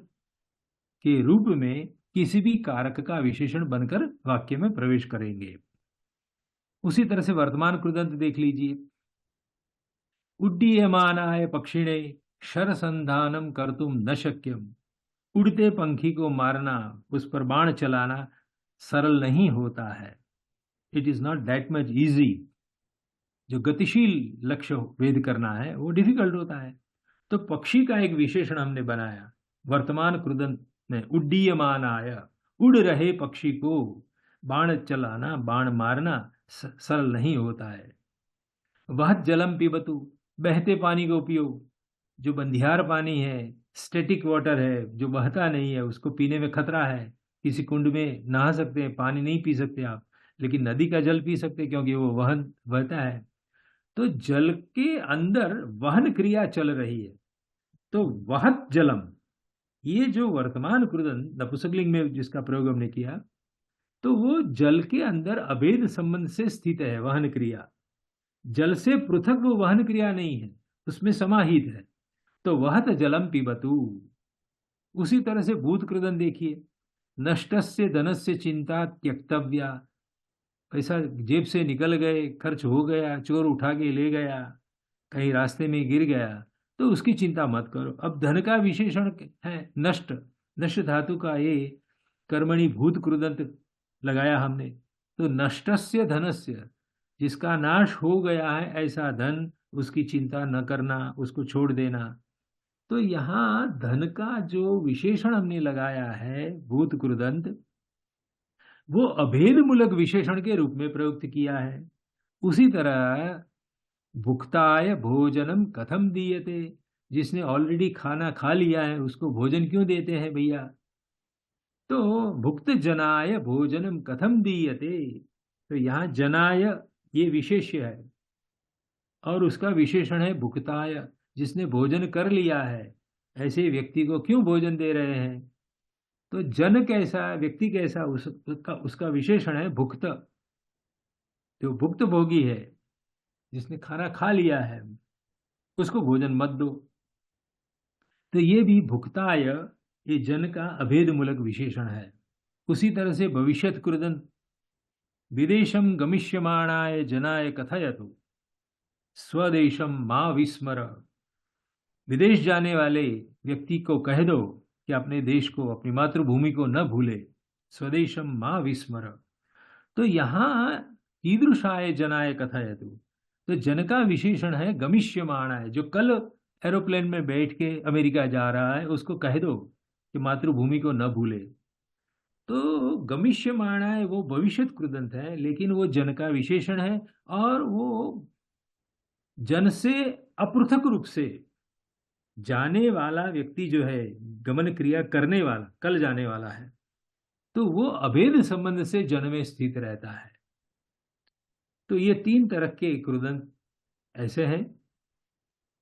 के रूप में किसी भी कारक का विशेषण बनकर वाक्य में प्रवेश करेंगे। उसी तरह से वर्तमान कृदंत देख लीजिए। उड्डीयमानाय पक्षिणे शरसंधानम कर्तुम न शक्यम। उड़ते पंखी को मारना, उस पर बाण चलाना सरल नहीं होता है। It is not that much easy. जो गतिशील लक्ष्य भेद करना है वो डिफिकल्ट होता है। तो पक्षी का एक विशेषण हमने बनाया वर्तमान कृदंत में, उड्डीयमानाय, उड़ रहे पक्षी को बाण चलाना, बाण मारना सरल नहीं होता है। वह जलम पिबतु, बहते पानी को पियो। जो बंधियार पानी है, स्टैटिक वाटर है, जो बहता नहीं है, उसको पीने में खतरा है। किसी कुंड में नहा सकते हैं, पानी नहीं पी सकते आप, लेकिन नदी का जल पी सकते हैं क्योंकि वो वहन बहता है। तो जल के अंदर वहन क्रिया चल रही है। तो वहत जलम, ये जो वर्तमान कृदंत नपुंसकलिंग में जिसका प्रयोग हमने किया, तो वो जल के अंदर अभेद संबंध से स्थित है वहन क्रिया। जल से पृथक वो वहन क्रिया नहीं है, उसमें समाहित है। तो वहत जलम पिबतु। उसी तरह से भूत कृदंत देखिए। नष्टस्य धनस्य चिंता त्यक्तव्या। पैसा जेब से निकल गए, खर्च हो गया, चोर उठा के ले गया, कहीं रास्ते में गिर गया, तो उसकी चिंता मत करो। अब धन का विशेषण है नष्ट, नष्ट धातु का ये कर्मणि भूत कृदंत लगाया हमने। तो नष्टस्य धनस्य, जिसका नाश हो गया है ऐसा धन उसकी चिंता न करना, उसको छोड़ देना। तो यहाँ धन का जो विशेषण हमने लगाया है भूत कृदंत, वो अभेद मूलक विशेषण के रूप में प्रयुक्त किया है। उसी तरह भुक्ताय भोजनम कथम दीयते, जिसने ऑलरेडी खाना खा लिया है उसको भोजन क्यों देते हैं भैया? तो भुक्त जनाय भोजनम कथम दीयते, तो यहाँ जनाय ये विशेष्य है और उसका विशेषण है भुक्ताय, जिसने भोजन कर लिया है ऐसे व्यक्ति को क्यों भोजन दे रहे हैं? तो जन कैसा, व्यक्ति कैसा, उसका विशेषण है भुक्त। जो भुक्त भोगी है, जिसने खाना खा लिया है, उसको भोजन मत दो। तो ये भी भुक्ताय, ये जन का अभेद मूलक विशेषण है। उसी तरह से भविष्यत कृदंत विदेशम गमिष्यमाणाय जनाय कथयतु स्वदेशम मां विस्मर, विदेश जाने वाले व्यक्ति को कह दो कि अपने देश को, अपनी मातृभूमि को न भूले। स्वदेशम मां विस्मर, तो यहाँ कीदृशाय जनाय कथयतु, तो जन का विशेषण है गमिष्यमाणाय, जो कल एरोप्लेन में बैठ के अमेरिका जा रहा है उसको कह दो कि मातृभूमि को न भूले। तो गमिष्यमाणाय वो भविष्यत कृदंत है, लेकिन वो जन का विशेषण है और वो जन से अपृथक रूप से जाने वाला व्यक्ति जो है, गमन क्रिया करने वाला, कल जाने वाला है, तो वो अभेद संबंध से जन में स्थित रहता है। तो ये तीन तरह के कृदंत ऐसे हैं,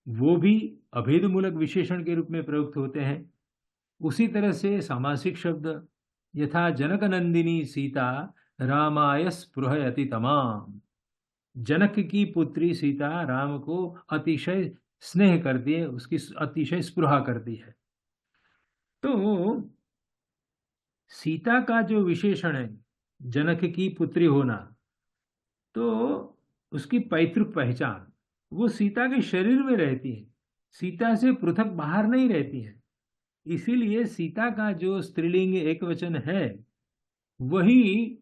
वो भी अभेद मूलक विशेषण के रूप में प्रयुक्त होते हैं। उसी तरह से सामासिक शब्द, यथा जनक नंदिनी सीता रामाय स्पृहयति तमाम, जनक की पुत्री सीता राम को अतिशय स्नेह करती है, उसकी अतिशय स्पृहा करती है। तो सीता का जो विशेषण है जनक की पुत्री होना, तो उसकी पैतृक पहचान वो सीता के शरीर में रहती है, सीता से पृथक बाहर नहीं रहती है। इसीलिए सीता का जो स्त्रीलिंग एक वचन है, वही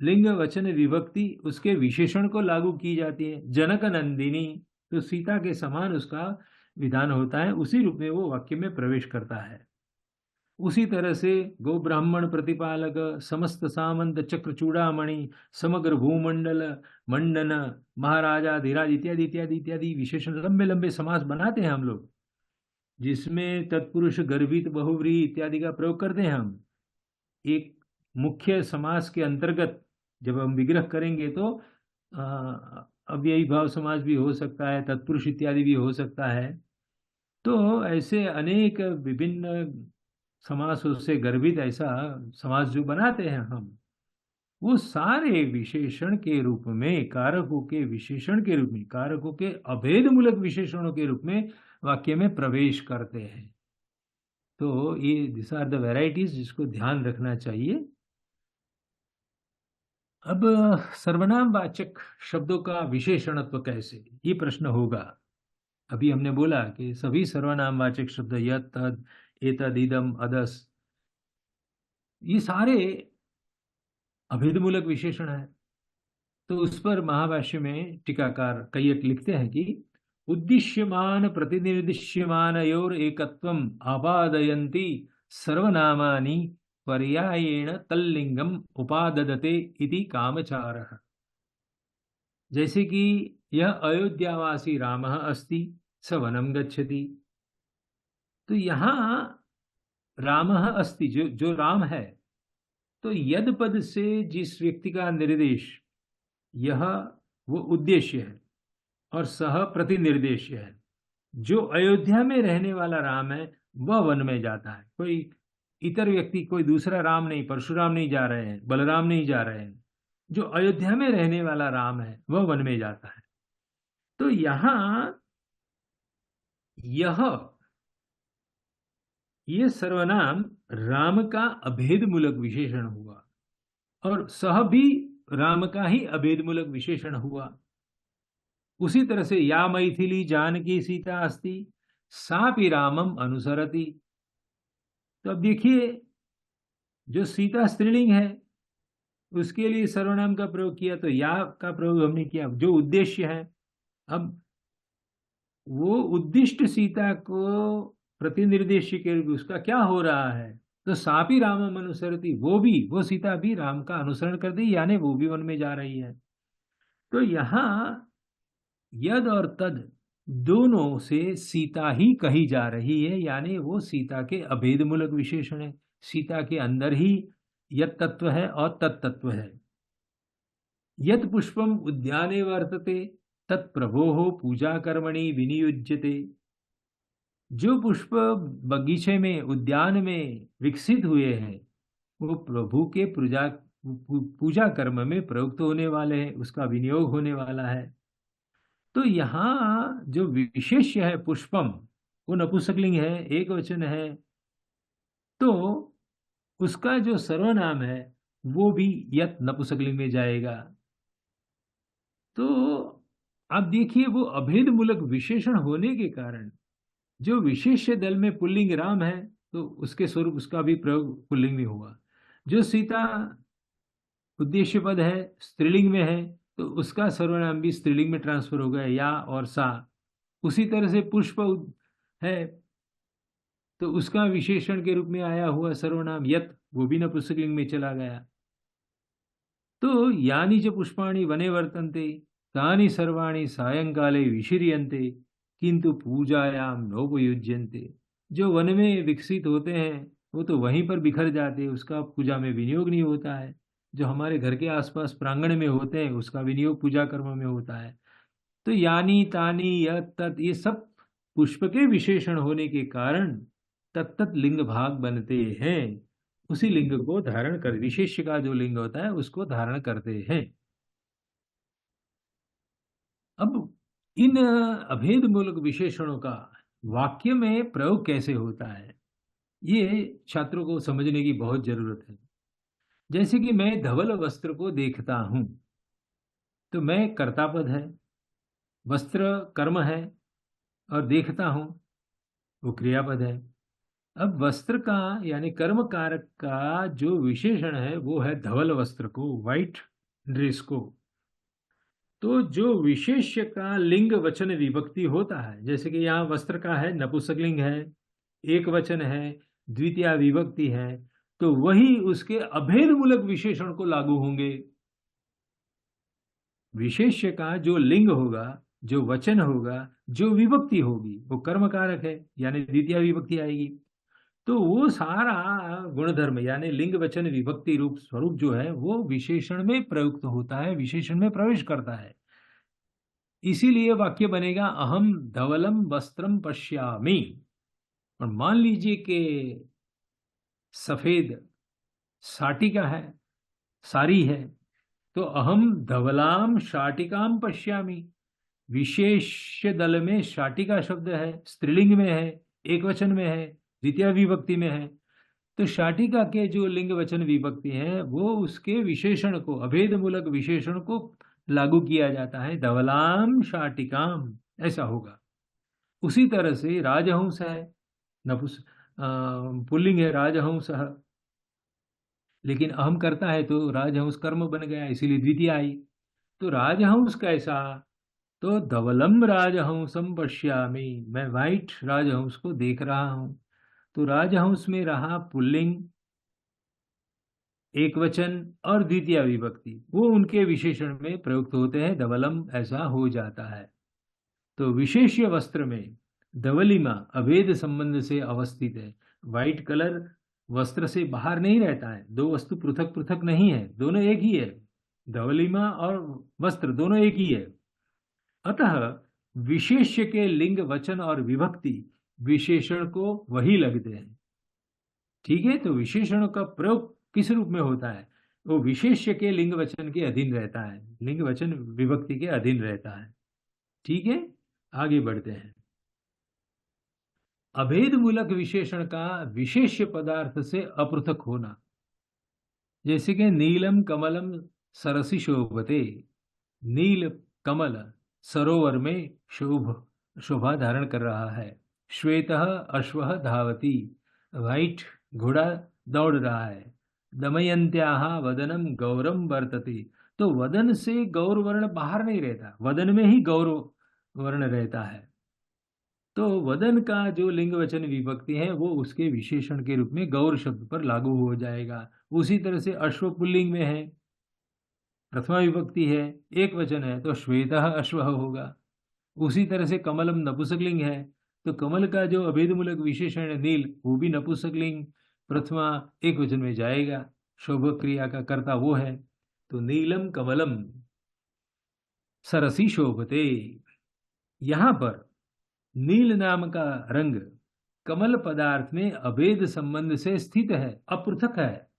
लिंग वचन विभक्ति उसके विशेषण को लागू की जाती है। जनक नंदिनी, तो सीता के समान उसका विधान होता है, उसी रूप में वो वाक्य में प्रवेश करता है। उसी तरह से गो ब्राह्मण प्रतिपालक, समस्त सामंत चक्र चूड़ामणि, समग्र भूमंडल मंडन, महाराजा धीराज इत्यादि इत्यादि इत्यादि विशेषण लंबे लंबे समास बनाते हैं हम लोग, जिसमें तत्पुरुष गर्भित बहुव्रीहि इत्यादि का प्रयोग करते हैं हम। एक मुख्य समास के अंतर्गत जब हम विग्रह करेंगे तो अव्ययी भाव समास भी हो सकता है, तत्पुरुष इत्यादि भी हो सकता है। तो ऐसे अनेक विभिन्न समासों से गर्भित ऐसा समास जो बनाते हैं हम, वो सारे विशेषण के रूप में, कारकों के विशेषण के रूप में, कारकों के अभेद मूलक विशेषणों के रूप में वाक्य में प्रवेश करते हैं। तो ये दिस आर द वेराइटीज जिसको ध्यान रखना चाहिए। अब सर्वनाम वाचक शब्दों का विशेषणत्व कैसे, ये प्रश्न होगा। अभी हमने बोला कि सभी सर्वनाम वाचक शब्द यत् तद एतद इदम अदस, ये सारे अभेदमूलक विशेषण है। तो उस पर महाभाष्य में टीकाकार कैयट लिखते हैं कि उद्दिश्यमान प्रतिनिर्दिश्यमानयोर एकत्वम आपादयन्ति सर्वनामानि पर्यायेण तल्लिंगम उपाददते इति कामचारः। जैसे कि यह अयोध्यावासी रामः अस्ति स वनं गच्छति, तो यहाँ रामः अस्ति जो राम है, तो यद पद से जिस व्यक्ति का निर्देश, यह वो उद्देश्य है और सह प्रतिनिर्देश्य है। जो अयोध्या में रहने वाला राम है वह वन में जाता है, कोई इतर व्यक्ति, कोई दूसरा राम नहीं, परशुराम नहीं जा रहे हैं, बलराम नहीं जा रहे हैं। जो अयोध्या में रहने वाला राम है वह वन में जाता है। तो यहां ये सर्वनाम राम का अभेद मूलक विशेषण हुआ और सह भी राम का ही अभेद मूलक विशेषण हुआ। उसी तरह से या मैथिली जानकी सीता अस्ति सापि रामम अनुसरति, तो अब देखिए जो सीता स्त्रीलिंग है उसके लिए सर्वनाम का प्रयोग किया, तो या का प्रयोग हमने किया, जो उद्देश्य है अब वो उद्दिष्ट सीता को प्रतिनिर्देश के उसका क्या हो रहा है, तो सापी रामम अनुसरती, वो सीता भी राम का अनुसरण कर दी, यानी वो भी वन में जा रही है। तो यहाँ यद और तद दोनों से सीता ही कही जा रही है, यानी वो सीता के अभेद मूलक विशेषण है। सीता के अंदर ही यत तत्व है और तत्तत्व है। यत पुष्पम उद्याने वर्तते तत्प्रभो पूजा कर्मणि विनियुज्यते। जो पुष्प बगीचे में, उद्यान में विकसित हुए हैं, वो प्रभु के पूजा कर्म में प्रयुक्त होने वाले हैं, उसका विनियोग होने वाला है। तो यहाँ जो विशेष्य है पुष्पम, वो नपुंसकलिंग है, एक वचन है, तो उसका जो सर्वनाम है वो भी यत नपुंसकलिंग में जाएगा। तो आप देखिए, वो अभेद मूलक विशेषण होने के कारण जो विशेष्य दल में पुल्लिंग राम है, तो उसके स्वरूप उसका भी प्रयोग पुल्लिंग में हुआ। जो सीता उद्देश्य पद है, स्त्रीलिंग में है, तो उसका सर्वनाम भी स्त्रीलिंग में ट्रांसफर हो गया, या और सा। उसी तरह से पुष्प है, तो उसका विशेषण के रूप में आया हुआ सर्वनाम यत, वो भी नपुंसकलिंग में चला गया। तो यानी च पुष्पाणि वने वर्तन्ते तानि सर्वाणि सायंकाले विशीर्यन्ते किंतु पूजायाम नोपयुज्यन्ते। जो वन में विकसित होते हैं वो तो वहीं पर बिखर जाते हैं, उसका पूजा में विनियोग नहीं होता है। जो हमारे घर के आसपास प्रांगण में होते हैं उसका विनियोग पूजा कर्म में होता है। तो यानी तानी यत तत्, ये सब पुष्प के विशेषण होने के कारण तत्त लिंग भाग बनते हैं। उसी लिंग को धारण कर, विशेष्य का जो लिंग होता है उसको धारण करते हैं। अब इन अभेद मूलक विशेषणों का वाक्य में प्रयोग कैसे होता है, ये छात्रों को समझने की बहुत जरूरत है। जैसे कि मैं धवल वस्त्र को देखता हूं, तो मैं कर्ता पद है, वस्त्र कर्म है, और देखता हूं वो क्रियापद है। अब वस्त्र का यानी कर्म कारक का जो विशेषण है वो है धवल वस्त्र को, व्हाइट ड्रेस को। तो जो विशेष्य का लिंग वचन विभक्ति होता है, जैसे कि यहाँ वस्त्र का है, नपुंसकलिंग है, एक वचन है, द्वितीय विभक्ति है, तो वही उसके अभेद मूलक विशेषण को लागू होंगे। विशेष्य का जो लिंग होगा, जो वचन होगा, जो विभक्ति होगी, वो कर्म कारक है, यानी द्वितीय विभक्ति आएगी। तो वो सारा गुणधर्म यानी लिंग वचन विभक्ति रूप स्वरूप जो है वो विशेषण में प्रयुक्त होता है, विशेषण में प्रवेश करता है। इसीलिए वाक्य बनेगा अहम धवलम वस्त्रम पश्यामि। और मान लीजिए कि सफेद शाटिका है, साड़ी है, तो अहम धवलाम शाटिकाम पश्यामि। विशेष्य दल में शाटिका शब्द है, स्त्रीलिंग में है, एक वचन में है, द्वितीय विभक्ति में है। तो शाटिका के जो लिंग वचन विभक्ति है वो उसके विशेषण को, अभेद मूलक विशेषण को लागू किया जाता है, धवलाम शाटिकाम, ऐसा होगा। उसी तरह से राजहंस है, नपुस पुल्लिंग है राजहंस, लेकिन अहम करता है तो राजहंस कर्म बन गया, इसीलिए द्वितीय आई। तो राजहंस कैसा, तो धवलम राजहंसम पश्यामि, मैं व्हाइट राजहंस को देख रहा हूं। तो राजहंस में रहा पुल्लिंग, एक वचन और द्वितीय विभक्ति, वो उनके विशेषण में प्रयुक्त होते हैं, धवलम ऐसा हो जाता है। तो विशेष्य वस्त्र में धवलिमा अभेद संबंध से अवस्थित है। व्हाइट कलर वस्त्र से बाहर नहीं रहता है, दो वस्तु पृथक पृथक नहीं है, दोनों एक ही है। धवलिमा और वस्त्र दोनों एक ही है। अतः विशेष्य के लिंग वचन और विभक्ति विशेषण को वही लगते हैं। ठीक है, तो विशेषणों का प्रयोग किस रूप में होता है, वो विशेष्य के लिंग वचन के अधीन रहता है, लिंग वचन विभक्ति के अधीन रहता है। ठीक है, आगे बढ़ते हैं। अभेद मूलक विशेषण का विशेष्य पदार्थ से अपृथक होना, जैसे कि नीलम कमलम सरसी शोभते, नील कमल सरोवर में शोभा धारण कर रहा है। श्वेतः अश्वः धावती, व्हाइट घोड़ा दौड़ रहा है। दमयंत्याः वदनम गौरम वर्तते, तो वदन से गौर वर्ण बाहर नहीं रहता, वदन में ही गौर वर्ण रहता है। तो वदन का जो लिंग वचन विभक्ति है वो उसके विशेषण के रूप में गौर शब्द पर लागू हो जाएगा। उसी तरह से अश्व पुल्लिंग में है, प्रथमा विभक्ति है, एक वचन है, तो श्वेतः अश्वः होगा। उसी तरह से कमलम नपुंसकलिंग है, तो कमल का जो अभेदमूलक विशेषण है नील, वो भी नपुंसकलिंग प्रथमा एक वचन में जाएगा। शोभक क्रिया का कर्ता वो है, तो नीलम कमलम सरसी शोभते। यहां पर नील नाम का रंग कमल पदार्थ में अभेद संबंध से स्थित है, अपृथक है।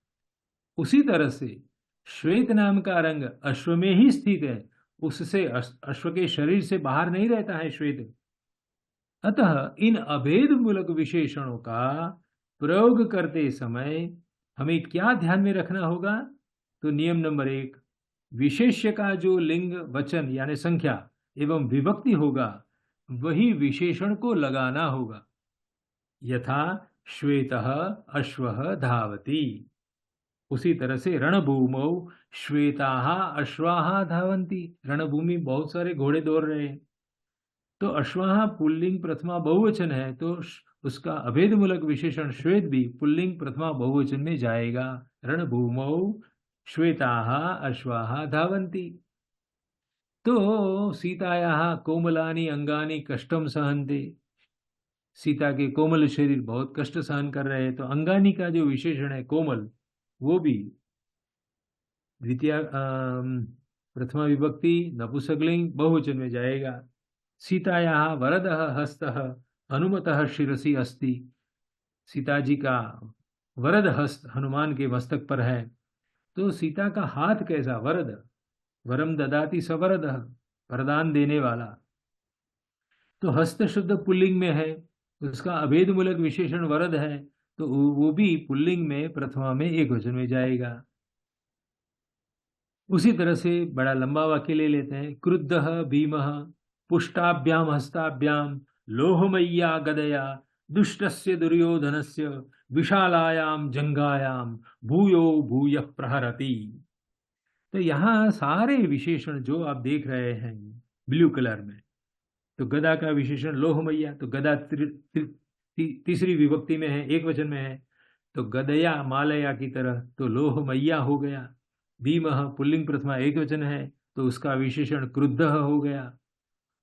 उसी तरह से श्वेत नाम का रंग अश्व में ही स्थित है, उससे अश्व के शरीर से बाहर नहीं रहता है श्वेत। अतः इन अभेद मूलक विशेषणों का प्रयोग करते समय हमें क्या ध्यान में रखना होगा? तो नियम नंबर 1, विशेष्य का जो लिंग वचन यानी संख्या एवं विभक्ति होगा वही विशेषण को लगाना होगा। यथा श्वेतः अश्वः धावति, उसी तरह से रणभूमौ श्वेताः अश्वाः धावन्ति, रणभूमि बहुत सारे घोड़े दौड़ रहे हैं, तो अश्वाः पुल्लिंग प्रथमा बहुवचन है, तो उसका अभेदमूलक विशेषण श्वेत भी पुल्लिंग प्रथमा बहुवचन में जाएगा। रणभूमौ श्वेताः अश्वाः धावन्ति। तो सीतायाः कोमलानि अंगानि कष्टम सहन्ते, सीता के कोमल शरीर बहुत कष्ट सहन कर रहे हैं, तो अंगानी का जो विशेषण है कोमल, वो भी द्वितीय प्रथमा विभक्ति नपुंसकलिंग बहुवचन में जाएगा। सीतायाः वरदः हस्तः हनुमतः शिरसि अस्ति, सीता जी का वरद हस्त हनुमान के मस्तक पर है, तो सीता का हाथ कैसा? वरद, वरम ददाति स वरदः, वरदान देने वाला। तो हस्त शब्द पुल्लिंग में है, उसका अभेदमूलक विशेषण वरद है, तो वो भी पुल्लिंग में प्रथमा में एक वचन में जाएगा। उसी तरह से बड़ा लंबा वाक्य ले लेते हैं। क्रुद्धः भीमः पुष्टाभ्याम हस्ताभ्याम लोहमय्या गदया दुष्टस्य दुर्योधनस्य विशालायाम जंगायाम भूयो भूयः प्रहरति। तो यहाँ सारे विशेषण जो आप देख रहे हैं ब्लू कलर में, तो गदा का विशेषण लोहमय्या, तो गदा तीसरी विभक्ति में है, एक वचन में है, तो गदया मालया की तरह, तो लोहमय्या हो गया। भीमः पुल्लिंग प्रथमा एक वचन है, तो उसका विशेषण क्रुद्धः हो गया।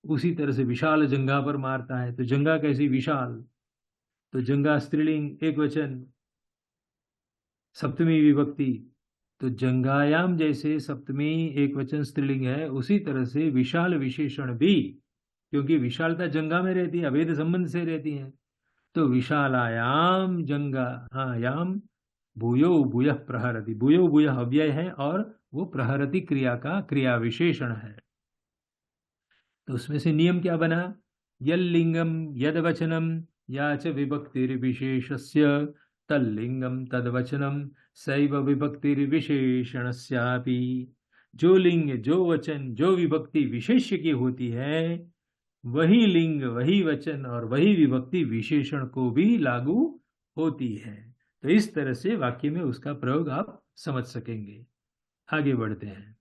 उसी तरह से विशाल जंगा पर मारता है, तो जंगा कैसी? विशाल, तो जंगा स्त्रीलिंग एक वचन सप्तमी विभक्ति, तो जंगायाम जैसे सप्तमी एक वचन स्त्रीलिंग है, उसी तरह से विशाल विशेषण भी, क्योंकि विशालता जंगा में रहती है, अभेद संबंध से रहती है, तो विशालायाम जंगायाम भूयो भूयः प्रहरति, भूयो भूयः अव्यय है और वो प्रहरति क्रिया का क्रिया विशेषण है। तो उसमें से नियम क्या बना? यल्लिंगम यदवचनम या च विभक्तिर्विशेषस्य तल्लिंगम तद्वचनम सैव विभक्तिर्विशेषणस्यापि। जो लिंग, जो वचन, जो विभक्ति विशेष्य की होती है, वही लिंग, वही वचन और वही विभक्ति विशेषण को भी लागू होती है। तो इस तरह से वाक्य में उसका प्रयोग आप समझ सकेंगे। आगे बढ़ते हैं।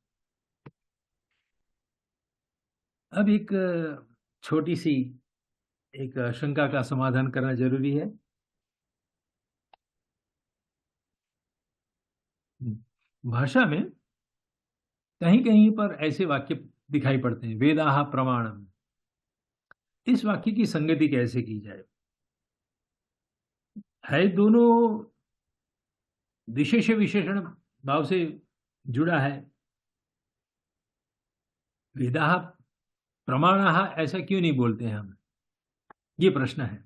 अब एक छोटी सी एक शंका का समाधान करना जरूरी है। भाषा में कहीं कहीं पर ऐसे वाक्य दिखाई पड़ते हैं, वेदाः प्रमाणम। इस वाक्य की संगति कैसे की जाए? है दोनों विशेष विशेषण भाव से जुड़ा है, वेदाः प्रमाणाः ऐसा क्यों नहीं बोलते हैं हम? ये प्रश्न है।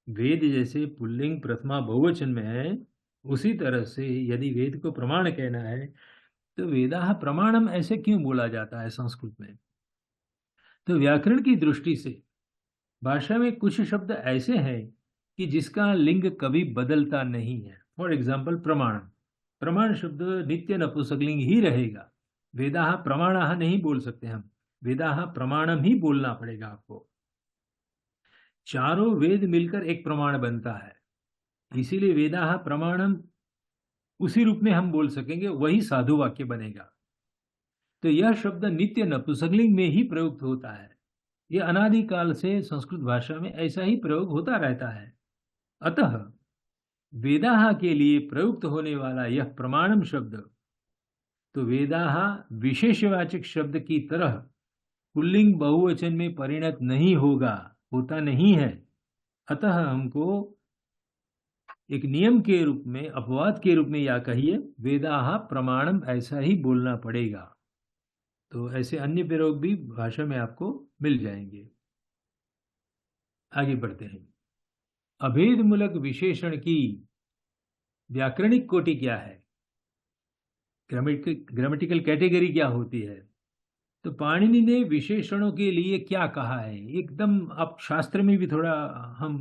वेद जैसे पुल्लिंग प्रथमा बहुवचन में है, उसी तरह से यदि वेद को प्रमाण कहना है तो वेदाः प्रमाणम ऐसे क्यों बोला जाता है संस्कृत में? तो व्याकरण की दृष्टि से भाषा में कुछ शब्द ऐसे हैं कि जिसका लिंग कभी बदलता नहीं है। फॉर एग्जाम्पल प्रमाण, प्रमाण शब्द नित्य नपुंसकलिंग ही रहेगा। वेदाः प्रमाणाः नहीं बोल सकते हम, वेदाः प्रमाणम ही बोलना पड़ेगा आपको। चारों वेद मिलकर एक प्रमाण बनता है, इसीलिए वेदाः प्रमाणम उसी रूप में हम बोल सकेंगे, वही साधु वाक्य बनेगा। तो यह शब्द नित्य नपुंसकलिंग में ही प्रयुक्त होता है। ये अनादिकाल से संस्कृत भाषा में ऐसा ही प्रयोग होता रहता है। अतः वेदाः के लिए प्रयुक्त होने वाला यह प्रमाणम शब्द तो वेदाः विशेषवाचक शब्द की तरह पुल्लिंग बहुवचन में परिणत नहीं होगा, होता नहीं है। अतः हमको एक नियम के रूप में, अपवाद के रूप में या कहिए वेदाः प्रमाणम ऐसा ही बोलना पड़ेगा। तो ऐसे अन्य प्रयोग भी भाषा में आपको मिल जाएंगे। आगे बढ़ते हैं। अभेदमूलक विशेषण की व्याकरणिक कोटि क्या है, ग्रामेटिकल कैटेगरी क्या होती है। तो पाणिनि ने विशेषणों के लिए क्या कहा है, एकदम अब शास्त्र में भी थोड़ा हम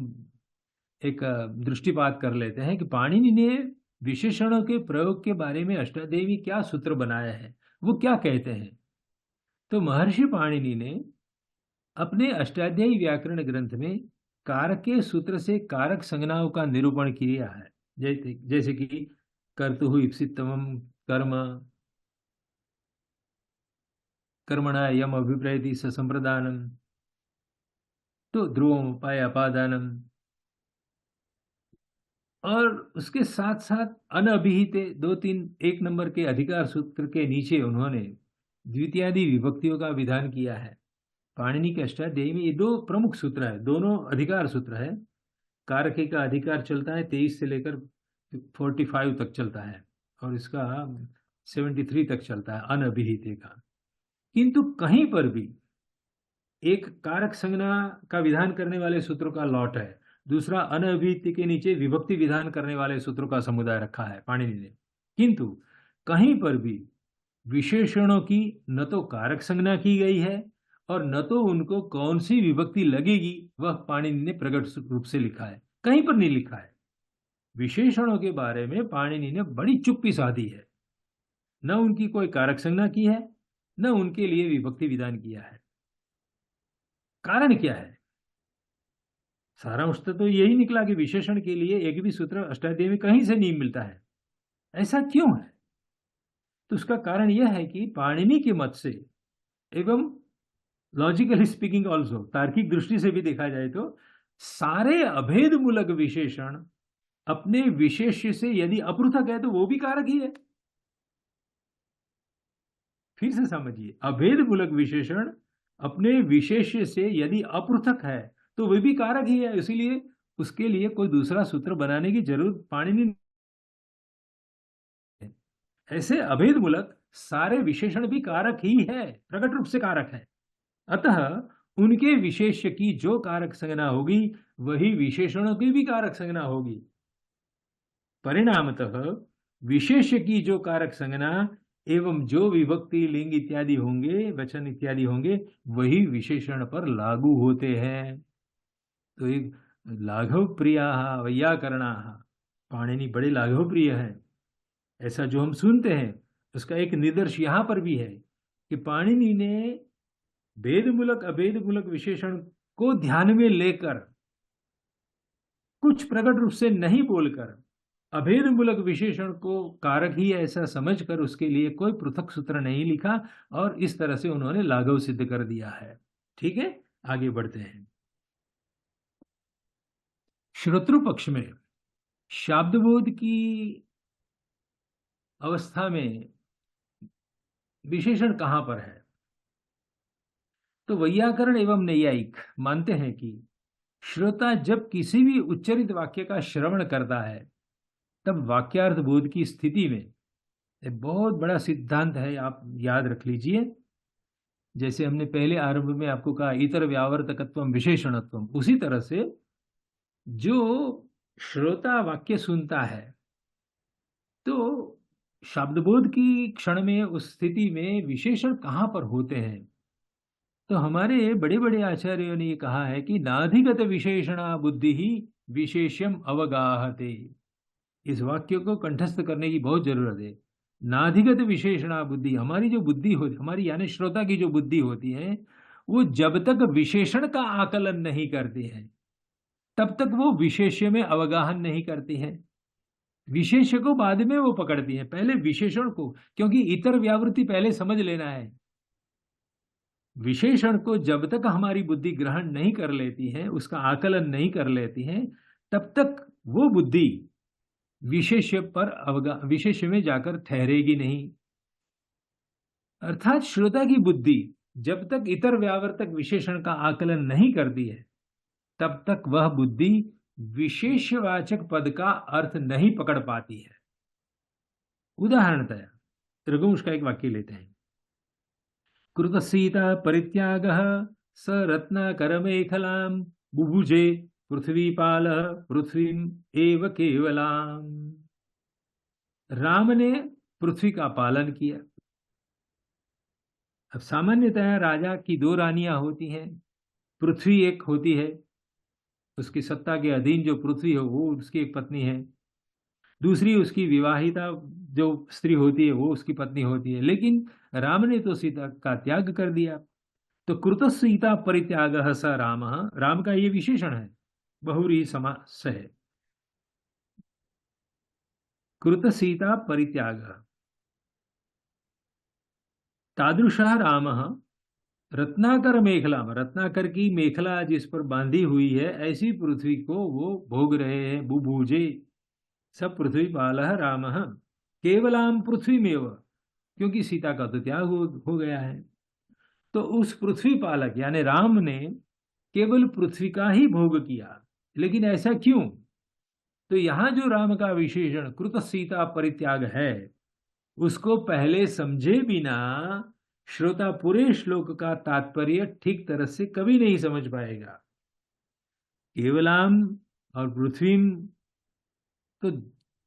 एक दृष्टिपात कर लेते हैं कि पाणिनि ने विशेषणों के प्रयोग के बारे में अष्टादेवी क्या सूत्र बनाया है, वो क्या कहते हैं। तो महर्षि पाणिनि ने अपने अष्टाध्यायी व्याकरण ग्रंथ में कारके सूत्र से कारक संज्ञाओं का निरूपण किया है, जैसे कि कर्तुः ईप्सितमं कर्म, कर्मणा यम अभिप्रैति ससंप्रदानम, तो ध्रुवम उपाय अपादानम, और उसके साथ साथ अनअभिहिते 2-3-1 नंबर के अधिकार सूत्र के नीचे उन्होंने द्वितीयादि विभक्तियों का विधान किया है। पाणिनि के अष्टाध्यायी में ये 2 प्रमुख सूत्र है, दोनों अधिकार सूत्र है। कारके का अधिकार चलता है 23 से लेकर 45 तक चलता है, और इसका 73 तक चलता है अनअभिहिते का। किंतु कहीं पर भी एक कारक संज्ञा का विधान करने वाले सूत्रों का लॉट है, दूसरा अनअभिहित के नीचे विभक्ति विधान करने वाले सूत्रों का समुदाय रखा है पाणिनि ने। किंतु कहीं पर भी विशेषणों की न तो कारक संज्ञा की गई है और न तो उनको कौन सी विभक्ति लगेगी वह पाणिनि ने प्रकट रूप से लिखा है, कहीं पर नहीं लिखा है। विशेषणों के बारे में पाणिनि ने बड़ी चुप्पी साधी है, न उनकी कोई कारक संज्ञा की है, न उनके लिए विभक्ति विधान किया है। कारण क्या है? सारांश तो यही निकला कि विशेषण के लिए एक भी सूत्र अष्टाध्यायी में कहीं से नहीं मिलता है। ऐसा क्यों है? तो उसका कारण यह है कि पाणिनि के मत से, एवं लॉजिकली स्पीकिंग ऑल्सो, तार्किक दृष्टि से भी देखा जाए तो सारे अभेद मूलक विशेषण अपने विशेष्य से यदि अपृथक है तो वो भी कारक ही है। फिर से समझिए, अभेद मूलक विशेषण अपने विशेष्य से यदि अपृथक है तो वे भी कारक ही है, इसीलिए उसके लिए कोई दूसरा सूत्र बनाने की जरूरत पाणिनि नहीं। ऐसे अभेद मूलक सारे विशेषण भी कारक ही है, प्रकट रूप से कारक है। अतः उनके विशेष्य की जो कारक संज्ञा होगी वही विशेषणों की भी कारक संज्ञा होगी। परिणामतः विशेष्य की जो कारक संज्ञा एवं जो विभक्ति, लिंग इत्यादि होंगे, वचन इत्यादि होंगे, वही विशेषण पर लागू होते हैं। तो एक लाघव प्रिया वैयाकरणा, पाणिनि बड़े लाघव प्रिय है, ऐसा जो हम सुनते हैं उसका एक निदर्श यहाँ पर भी है कि पाणिनि ने भेदमूलक अभेदमूलक विशेषण को ध्यान में लेकर, कुछ प्रकट रूप से नहीं बोलकर, अभेदमूलक विशेषण को कारक ही ऐसा समझकर उसके लिए कोई पृथक सूत्र नहीं लिखा, और इस तरह से उन्होंने लाघव सिद्ध कर दिया है। ठीक है, आगे बढ़ते हैं। श्रोतृ पक्ष में शाब्दबोध की अवस्था में विशेषण कहां पर है? तो वैयाकरण एवं नैयायिक मानते हैं कि श्रोता जब किसी भी उच्चरित वाक्य का श्रवण करता है तब वाक्यार्थ बोध की स्थिति में, एक बहुत बड़ा सिद्धांत है, आप याद रख लीजिए। जैसे हमने पहले आरंभ में आपको कहा इतर व्यावर्तकत्वम विशेषणत्वम, उसी तरह से जो श्रोता वाक्य सुनता है तो शब्दबोध की क्षण में, उस स्थिति में विशेषण कहां पर होते हैं? तो हमारे बड़े बड़े आचार्यों ने ये कहा है कि नाधिगत विशेषणा बुद्धि ही विशेष्यम अवगाहते। इस वाक्य को कंठस्थ करने की बहुत जरूरत है। नाधिगत विशेषणा बुद्धि, हमारी जो बुद्धि होती, हमारी यानी श्रोता की जो बुद्धि होती है, वो जब तक विशेषण का आकलन नहीं करती है तब तक वो विशेष्य में अवगाहन नहीं करती है। विशेष्य को बाद में वो पकड़ती है, पहले विशेषण को, क्योंकि इतर व्यावृत्ति पहले समझ लेना है। विशेषण को जब तक हमारी बुद्धि ग्रहण नहीं कर लेती है, उसका आकलन नहीं कर लेती है, तब तक वो बुद्धि विशेष्य में जाकर ठहरेगी नहीं। अर्थात श्रोता की बुद्धि जब तक इतर व्यावर्तक विशेषण का आकलन नहीं करती है, तब तक वह बुद्धि विशेषवाचक पद का अर्थ नहीं पकड़ पाती है। उदाहरणतया रघुवंश का एक वाक्य लेते हैं। कृत सीता परित्यागः स रत्नाकरमेखलां बुभुजे पृथ्वीपालः पृथ्वीम एव केवलाम। राम ने पृथ्वी का पालन किया। अब सामान्यतः राजा की दो रानियां होती हैं। पृथ्वी एक होती है, उसकी सत्ता के अधीन जो पृथ्वी हो वो उसकी एक पत्नी है। दूसरी उसकी विवाहिता जो स्त्री होती है वो उसकी पत्नी होती है। लेकिन राम ने तो सीता का त्याग कर दिया। तो कृत सीता परित्यागः स रामः, राम का ये विशेषण है, बहुव्रीहि समास है। कृत सीता परित्यागः तादृशः रामः रत्नाकर मेखला, रत्नाकर की मेखला जिस पर बांधी हुई है, ऐसी पृथ्वी को वो भोग रहे हैं। बुभुजे सब पृथ्वी पालः रामः केवलाम पृथ्वी में, क्योंकि सीता का तो त्याग हो गया है। तो उस पृथ्वी पालक यानी राम ने केवल पृथ्वी का ही भोग किया। लेकिन ऐसा क्यों? तो यहां जो राम का विशेषण कृत सीता परित्याग है, उसको पहले समझे बिना श्रोता पूरे श्लोक का तात्पर्य ठीक तरह से कभी नहीं समझ पाएगा। केवलाम और पृथ्वीम तो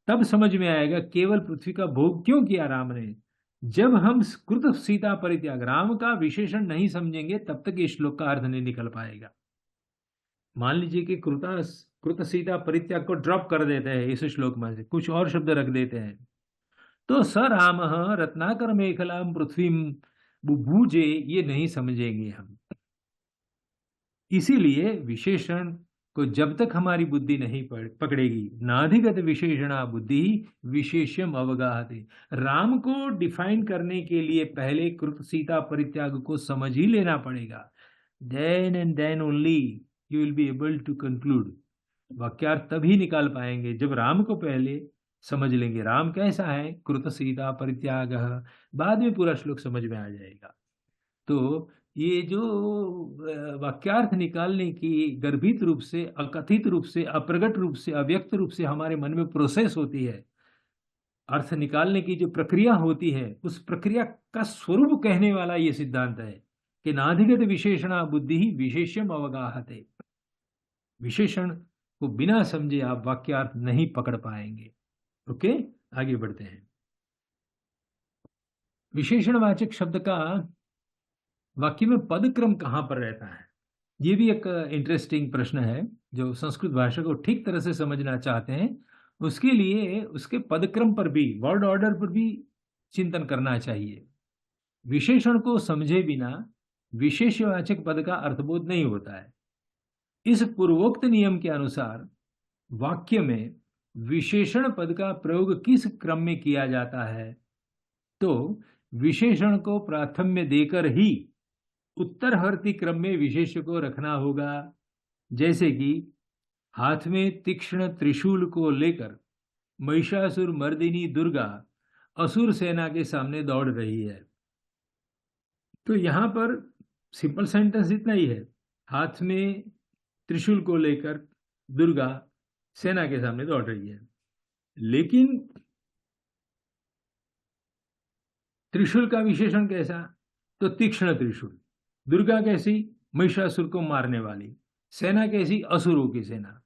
तब समझ में आएगा केवल पृथ्वी का भोग क्यों किया राम ने। जब हम कृत सीता परित्याग राम का विशेषण नहीं समझेंगे, तब तक इस श्लोक का अर्थ नहीं निकल पाएगा। मान लीजिए कि कृत सीता परित्याग को ड्रॉप कर देते हैं, इस श्लोक में से कुछ और शब्द रख देते हैं, तो स राम रत्नाकर मेखलाम पृथ्वी बुभुजे, ये नहीं समझेंगे हम। इसीलिए विशेषण को जब तक हमारी बुद्धि नहीं पकड़ेगी, नाधिगत विशेषणा बुद्धि विशेष्यम अवगाहते, राम को डिफाइन करने के लिए पहले कृत सीता परित्याग को समझ ही लेना पड़ेगा। Then and then only you will be able to conclude. वाक्यार्थ तभी निकाल पाएंगे जब राम को पहले समझ लेंगे। राम कैसा है, कृत सीता परित्याग, बाद में पूरा श्लोक समझ में आ जाएगा। तो ये जो वाक्यार्थ निकालने की गर्भित रूप से, अकथित रूप से, अप्रगट रूप से, अव्यक्त रूप से हमारे मन में प्रोसेस होती है, अर्थ निकालने की जो प्रक्रिया होती है, उस प्रक्रिया का स्वरूप कहने वाला ये सिद्धांत है कि नाधिगत विशेषणा बुद्धि ही विशेष्यम अवगाहते। विशेषण को बिना समझे आप वाक्यार्थ नहीं पकड़ पाएंगे। ओके, आगे बढ़ते हैं। विशेषणवाचक शब्द का वाक्य में पदक्रम कहां पर रहता है, ये भी एक इंटरेस्टिंग प्रश्न है। जो संस्कृत भाषा को ठीक तरह से समझना चाहते हैं, उसके लिए उसके पदक्रम पर भी, वर्ड ऑर्डर पर भी चिंतन करना चाहिए। विशेषण को समझे बिना विशेषवाचक पद का अर्थबोध नहीं होता है। इस पूर्वोक्त नियम के अनुसार वाक्य में विशेषण पद का प्रयोग किस क्रम में किया जाता है, तो विशेषण को प्राथम्य देकर ही उत्तरवर्ती क्रम में विशेष्य को रखना होगा। जैसे कि हाथ में तीक्ष्ण त्रिशूल को लेकर महिषासुर मर्दिनी दुर्गा असुर सेना के सामने दौड़ रही है, तो यहां पर सिंपल सेंटेंस इतना ही है, हाथ में त्रिशूल को लेकर दुर्गा सेना के सामने दौड़ रही है। लेकिन त्रिशूल का विशेषण कैसा, तो तीक्ष्ण त्रिशूल। दुर्गा कैसी, महिषासुर को मारने वाली। सेना कैसी, असुरों की सेना।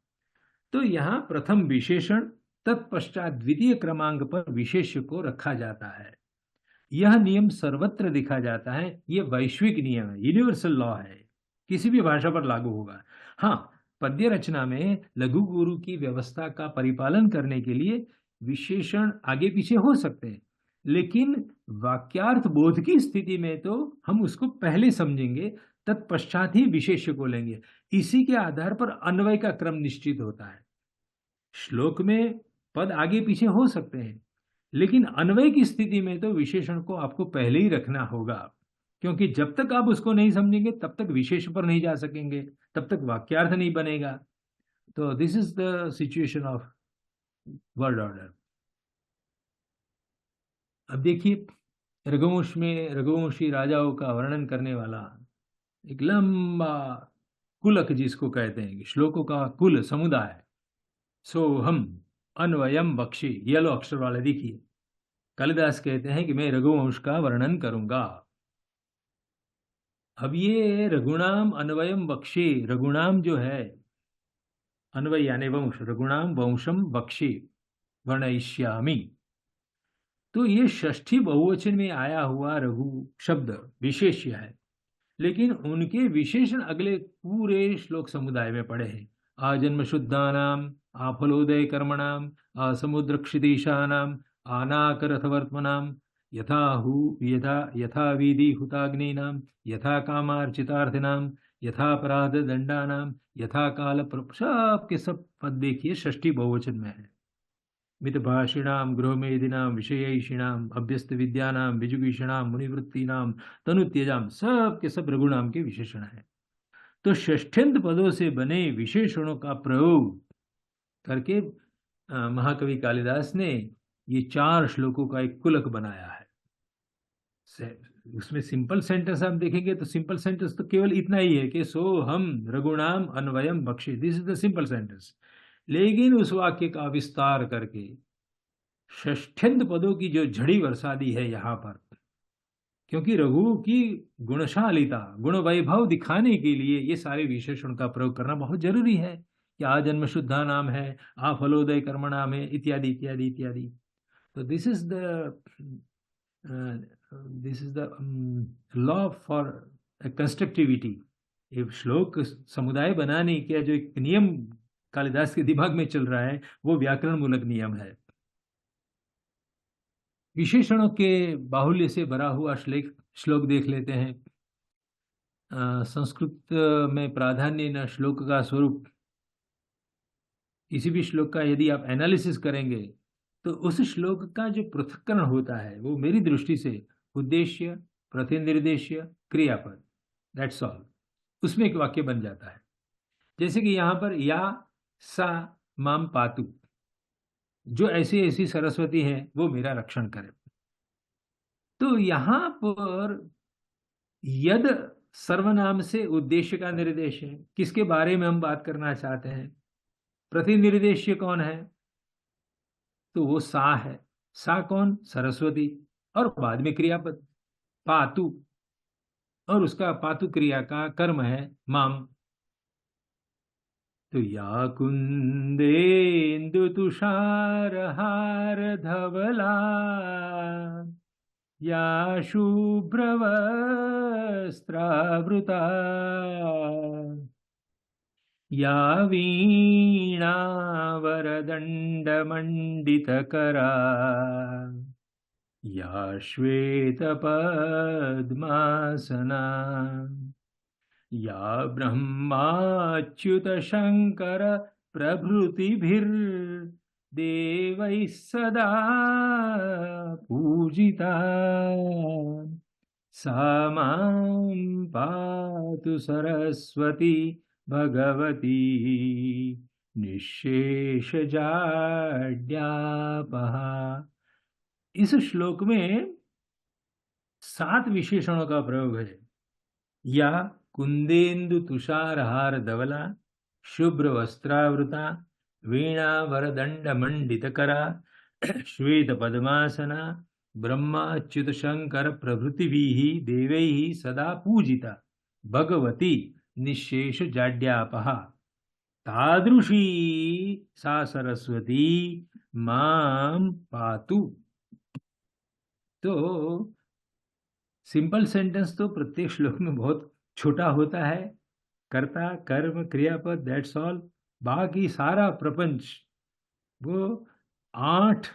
तो यहां प्रथम विशेषण, तत्पश्चात द्वितीय क्रमांक पर विशेष्य को रखा जाता है। यह नियम सर्वत्र दिखा जाता है। यह वैश्विक नियम है, यूनिवर्सल लॉ है, किसी भी भाषा पर लागू होगा। हाँ, पद्य रचना में लघु गुरु की व्यवस्था का परिपालन करने के लिए विशेषण आगे पीछे हो सकते हैं, लेकिन वाक्यार्थ बोध की स्थिति में तो हम उसको पहले समझेंगे, तत्पश्चात ही विशेष्य को लेंगे। इसी के आधार पर अन्वय का क्रम निश्चित होता है। श्लोक में पद आगे पीछे हो सकते हैं, लेकिन अन्वय की स्थिति में तो विशेषण को आपको पहले ही रखना होगा। क्योंकि जब तक आप उसको नहीं समझेंगे तब तक विशेष पर नहीं जा सकेंगे, तब तक वाक्यार्थ नहीं बनेगा। तो this is the situation of word order. अब देखिए, रघुवंश में रघुवंशी राजाओं का वर्णन करने वाला एक लंबा कुलक जिसको कहते हैं, श्लोकों का कुल समुदाय। सो हम अन्वयम बख्शी, येलो अक्षर वाले देखिए, कालिदास कहते हैं कि मैं रघुवंश का वर्णन करूंगा। अब ये रघुनाम अन्वयम बख्शी, रघुनाम जो है अन्वय यानी वंश, रघुनाम वंशम बख्शी वर्णयिष्यामि। तो ये षष्ठी बहुवचन में आया हुआ रघु शब्द विशेष्य है, लेकिन उनके विशेषण अगले पूरे श्लोक समुदाय में पड़े हैं। आजन्म शुद्धानाम, आफलोदय कर्मणाम, असमुद्र क्षितीशानाम, आनाकरथवर्त्मनाम, यथा वीधि हुताग्नीनाम, यथा कामार्चितार्थिनाम, यथा अपराध दंडानाम, यथा काल सब के सब पद देखिए षष्ठी बहुवचन में है। मितभाषिणाम, गृहमेदिनाम, विषयैषिणाम, अभ्यस्त विद्यानाम, विजुगीषणाम, मुनिवृत्तीनाम, तनुत्यजाम, सब के सब रघुनाम के विशेषण हैं। तो षष्ठ्यंत पदों से बने विशेषणों का प्रयोग करके महाकवि कालिदास ने ये 4 श्लोकों का एक कुलक बनाया है। उसमें सिंपल सेंटेंस आप देखेंगे तो सिंपल सेंटेंस तो केवल इतना ही है कि सो हम रघुनाम अन्वयम बख्शे, this is the simple sentence. लेकिन उस वाक्य का विस्तार करके षष्ठ्यंत पदों की जो झड़ी बरसा दी है यहाँ पर, क्योंकि रघु की गुणशालिता, गुण वैभव दिखाने के लिए ये सारे विशेषण का प्रयोग करना बहुत जरूरी है कि आ जन्म शुद्धा नाम है, आ फलोदय कर्म नाम है, इत्यादि इत्यादि इत्यादि। तो this is the law for constructivity. एक श्लोक समुदाय बनाने का जो एक नियम कालिदास के दिमाग में चल रहा है वो व्याकरण मूलक नियम है। विशेषणों के बाहुल्य से भरा हुआ श्लोक देख लेते हैं। संस्कृत में प्राधान्य न श्लोक का स्वरूप, किसी भी श्लोक का यदि आप एनालिसिस करेंगे तो उस श्लोक का जो पृथक्करण होता है वो मेरी दृष्टि से उद्देश्य, प्रतिनिर्देश्य, क्रियापद, दैट्स ऑल, उसमें एक वाक्य बन जाता है। जैसे कि यहाँ पर या सा माम पातु, जो ऐसी ऐसी सरस्वती है वो मेरा रक्षण करे। तो यहाँ पर यद सर्वनाम से उद्देश्य का निर्देश है, किसके बारे में हम बात करना चाहते हैं। प्रतिनिर्देश्य कौन है, तो वो सा है। सा कौन, सरस्वती, और बाद में क्रियापद पातु, और उसका पातु क्रिया का कर्म है माम। तो या कुंदेन्दु तुषार हार धवला, या शुभ्रवस्त्रावृता, या वीणावरदण्डमण्डितकरा, या श्वेतपद्मासना, या ब्रह्माच्युत शंकर प्रभृतिभिर्देवैः सदा पूजिता, सा मां पातु सरस्वती भगवती निःशेषजाड्यापहा। इस श्लोक में 7 विशेषणों का प्रयोग है। या कुंदेन्दु तुषारहार धवला, शुभ्र वस्त्रावृता, वीणा वरदंड मंडितकरा, श्वेत पद्मासना, ब्रह्माच्युत शंकर प्रभृतिभिः देवैः सदा पूजिता, भगवती निःशेष जाड्यापहा, तादृशी सा सरस्वती मां पातु। तो सिंपल सेंटेंस तो प्रत्येक श्लोक में बहुत छोटा होता है, कर्ता, कर्म, क्रियापद, दैट्स ऑल। बाकी सारा प्रपंच वो 8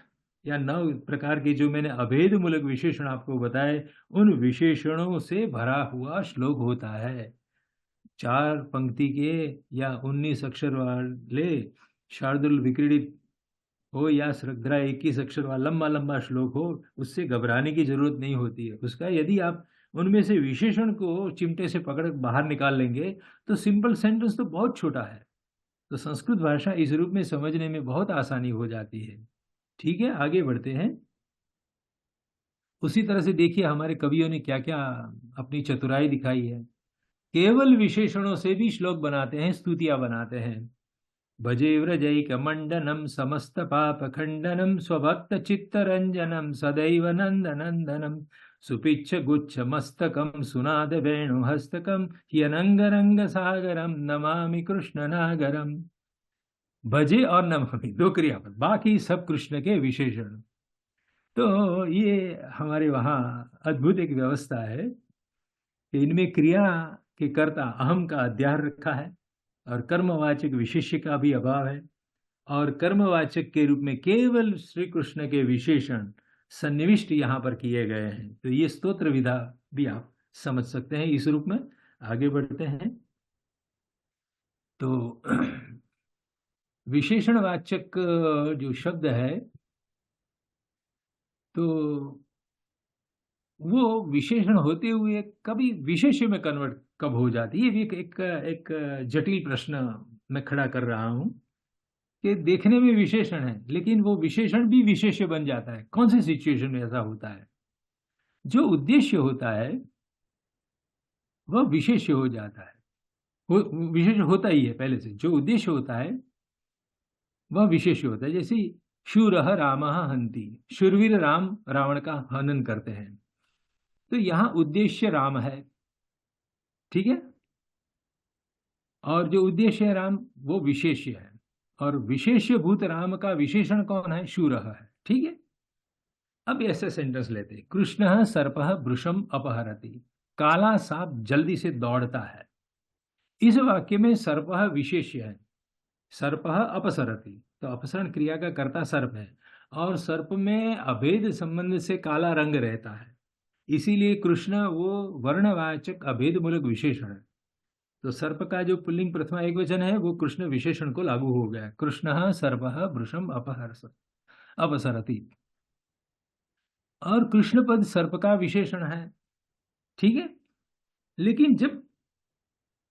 या 9 प्रकार के जो मैंने अभेद मूलक विशेषण आपको बताए, उन विशेषणों से भरा हुआ श्लोक होता है। 4 पंक्ति के या 19 अक्षर वाले शार्दुल विक्रीडित हो या श्रद्धा 21 अक्षर वाला लंबा लंबा श्लोक हो, उससे घबराने की जरूरत नहीं होती है। उसका यदि आप उनमें से विशेषण को चिमटे से पकड़ बाहर निकाल लेंगे तो सिंपल सेंटेंस तो बहुत छोटा है। तो संस्कृत भाषा इस रूप में समझने में बहुत आसानी हो जाती है। ठीक है, आगे बढ़ते हैं। उसी तरह से देखिए हमारे कवियों ने क्या क्या अपनी चतुराई दिखाई है। केवल विशेषणों से भी श्लोक बनाते हैं, स्तुतियां बनाते हैं। भजे व्रजैक मंडनम समस्त पाप खंडनम स्वभक्त चित्तरंजनम सदैव नंदनंदनम सुपिच्छ गुच्छ मस्तकम सुनाद वेणु हस्तकम ह्यनंग रंग सागरम नमामि कृष्ण नागरम। भजे और नमामि दो क्रियापद, बाकी सब कृष्ण के विशेषण। तो ये हमारे वहाँ अद्भुत एक व्यवस्था है कि इनमें क्रिया के कर्ता अहम का अध्यार रखा है और कर्मवाचक विशेष्य का भी अभाव है, और कर्मवाचक के रूप में केवल श्री कृष्ण के विशेषण सन्निविष्ट यहाँ पर किए गए हैं। तो ये स्तोत्र विधा भी आप समझ सकते हैं इस रूप में। आगे बढ़ते हैं। तो विशेषणवाचक जो शब्द है तो वो विशेषण होते हुए कभी विशेष्य में कन्वर्ट कब हो जाती है, ये भी एक जटिल प्रश्न मैं खड़ा कर रहा हूं कि देखने में विशेषण है लेकिन वो विशेषण भी विशेष्य बन जाता है। कौन से सिचुएशन में ऐसा होता है? जो उद्देश्य होता है वह विशेष्य हो जाता है, वो विशेष होता ही है पहले से। जो उद्देश्य होता है वह विशेष्य होता है। जैसे शूरः रामः हन्ति, शूरवीर राम रावण का हनन करते हैं, तो यहां उद्देश्य राम है, ठीक है, और जो उद्देश्य है राम वो विशेष्य है, और विशेष्य भूत राम का विशेषण कौन है? शूरः है, ठीक है। अब ऐसे सेंटेंस लेते, कृष्ण सर्पः वृषम अपहरति, काला सांप जल्दी से दौड़ता है। इस वाक्य में सर्पः विशेष्य है, सर्पः अपसरति, तो अपसरण क्रिया का कर्ता सर्प है, और सर्प में अभेद संबंध से काला रंग रहता है, इसीलिए कृष्ण वो वर्णवाचक अभेद मूलक विशेषण है। तो सर्प का जो पुल्लिंग प्रथमा एक वचन है वो कृष्ण विशेषण को लागू हो गया। कृष्ण सर्पः वृषम अपसरति, और कृष्ण पद सर्प का विशेषण है, ठीक है। लेकिन जब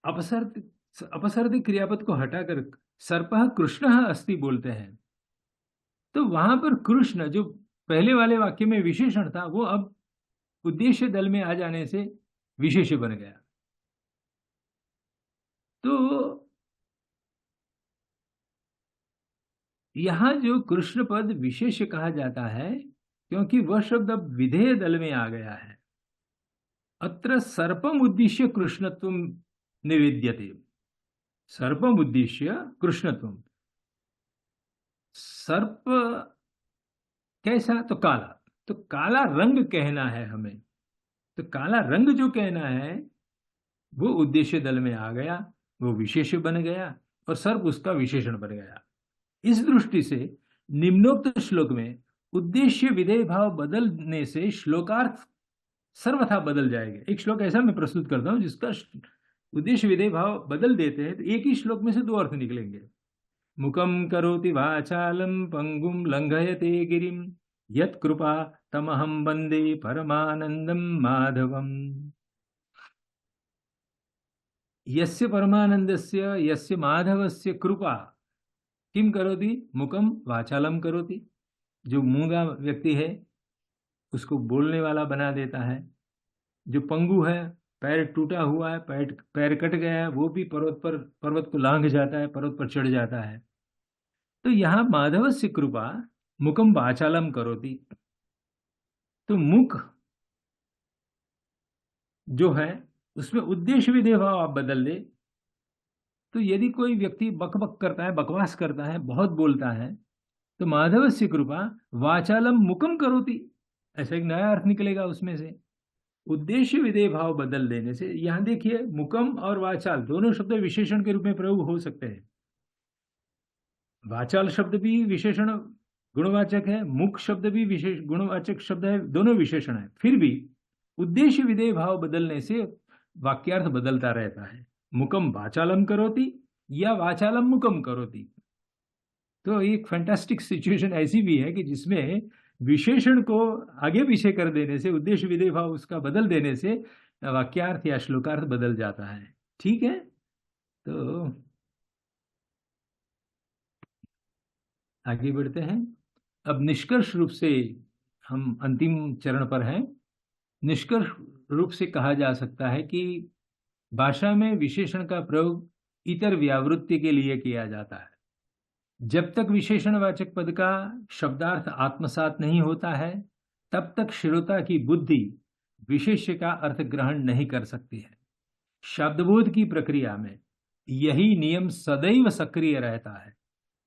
अपसरति क्रियापद को हटाकर सर्पः कृष्णः अस्ति बोलते हैं तो वहां पर कृष्ण जो पहले वाले वाक्य में विशेषण था वो अब उद्देश्य दल में आ जाने से विशेष्य बन गया। तो यहां जो कृष्ण पद विशेष कहा जाता है क्योंकि वह शब्द अब विधेय दल में आ गया है। अत्र सर्पम उद्देश्य कृष्णत्व निवेद्यते, सर्पम उद्देश्य कृष्णत्व। सर्प कैसा? तो काला, तो काला रंग कहना है हमें, तो काला रंग जो कहना है वो उद्देश्य दल में आ गया, वो विशेष्य बन गया और सर्प उसका विशेषण बन गया। इस दृष्टि से निम्नोक्त श्लोक में उद्देश्य विधेय भाव बदलने से श्लोकार्थ सर्वथा बदल जाएगा। एक श्लोक ऐसा मैं प्रस्तुत करता हूं जिसका उद्देश्य विधेय भाव बदल देते हैं तो एक ही श्लोक में से दो अर्थ निकलेंगे। मुखम करोति वाचालम पंगुम लंघयते गिरिम यत् कृपा तमहम वंदे परमानंदम माधवम। यस्य परमानंदस्य यस्य माधवस्य कृपा किम करोति? मुखम वाचालम करोति, जो मूंगा व्यक्ति है उसको बोलने वाला बना देता है, जो पंगु है पैर टूटा हुआ है, पैर कट गया है, वो भी पर्वत को लांघ जाता है, पर्वत पर चढ़ जाता है। तो यहां माधवस्य कृपा मुखम वाचालम करोति, तो मुख जो है उसमें उद्देश्य विधेय भाव आप बदल दे तो यदि कोई व्यक्ति बकबक करता है, बकवास करता है, बहुत बोलता है, तो माधवस्य कृपा वाचालम मुखम करोति, ऐसा एक नया अर्थ निकलेगा उसमें से। उद्देश्य विधेय भाव बदल देने से यहां देखिए मुखम और वाचाल दोनों शब्द विशेषण के रूप में प्रयोग हो सकते हैं। वाचाल शब्द भी विशेषण गुणवाचक है, मुख शब्द भी विशेष गुणवाचक शब्द है, दोनों विशेषण है। फिर भी उद्देश्य विधेय भाव बदलने से वाक्यार्थ बदलता रहता है। मुखम वाचालम करोति या वाचालम मुखम करोति। तो एक फैंटास्टिक सिचुएशन ऐसी भी है कि जिसमें विशेषण को आगे पीछे कर देने से, उद्देश्य विधेय भाव उसका बदल देने से वाक्यार्थ या श्लोकार्थ बदल जाता है। ठीक है, तो आगे बढ़ते हैं। अब निष्कर्ष रूप से हम अंतिम चरण पर हैं। निष्कर्ष रूप से कहा जा सकता है कि भाषा में विशेषण का प्रयोग इतर व्यावृत्ति के लिए किया जाता है। जब तक विशेषणवाचक पद का शब्दार्थ आत्मसात नहीं होता है, तब तक श्रोता की बुद्धि विशेष्य का अर्थ ग्रहण नहीं कर सकती है। शब्दबोध की प्रक्रिया में यही नियम सदैव सक्रिय रहता है।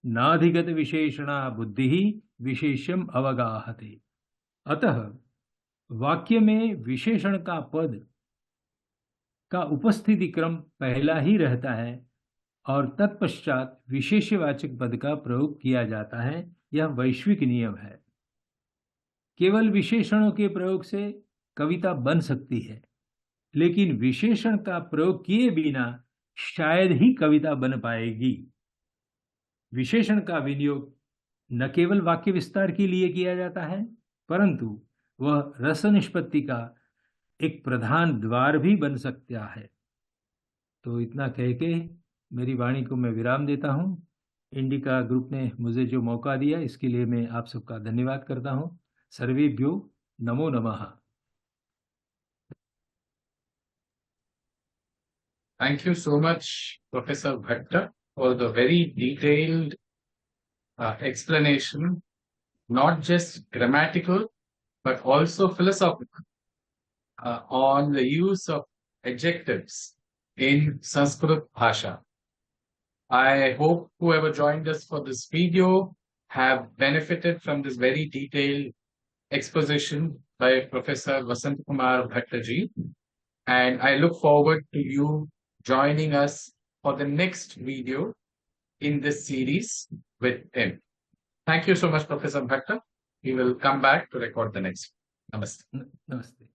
नाधिगत विशेषणा बुद्धि ही विशेष्यम अवगाहते। अतः वाक्य में विशेषण का पद का उपस्थिति क्रम पहला ही रहता है और तत्पश्चात विशेषवाचक पद का प्रयोग किया जाता है। यह वैश्विक नियम है। केवल विशेषणों के प्रयोग से कविता बन सकती है, लेकिन विशेषण का प्रयोग किए बिना शायद ही कविता बन पाएगी। विशेषण का विनियोग न केवल वाक्य विस्तार के लिए किया जाता है, परंतु वह रस निष्पत्ति का एक प्रधान द्वार भी बन सकता है। तो इतना कह के मेरी वाणी को मैं विराम देता हूं। इंडिका ग्रुप ने मुझे जो मौका दिया, इसके लिए मैं आप सबका धन्यवाद करता हूं। सर्वेभ्यो नमो नमः। Thank you so much, Professor Bhatta, for the very detailed explanation, not just grammatical, but also philosophical, on the use of adjectives in Sanskrit Bhasha. I hope whoever joined us for this video have benefited from this very detailed exposition by Professor Vasant Kumar Bhattaji. And I look forward to you joining us for the next video in this series with him. Thank you so much, Professor Bhatta. We will come back to record the next. Namaste. नमस्ते।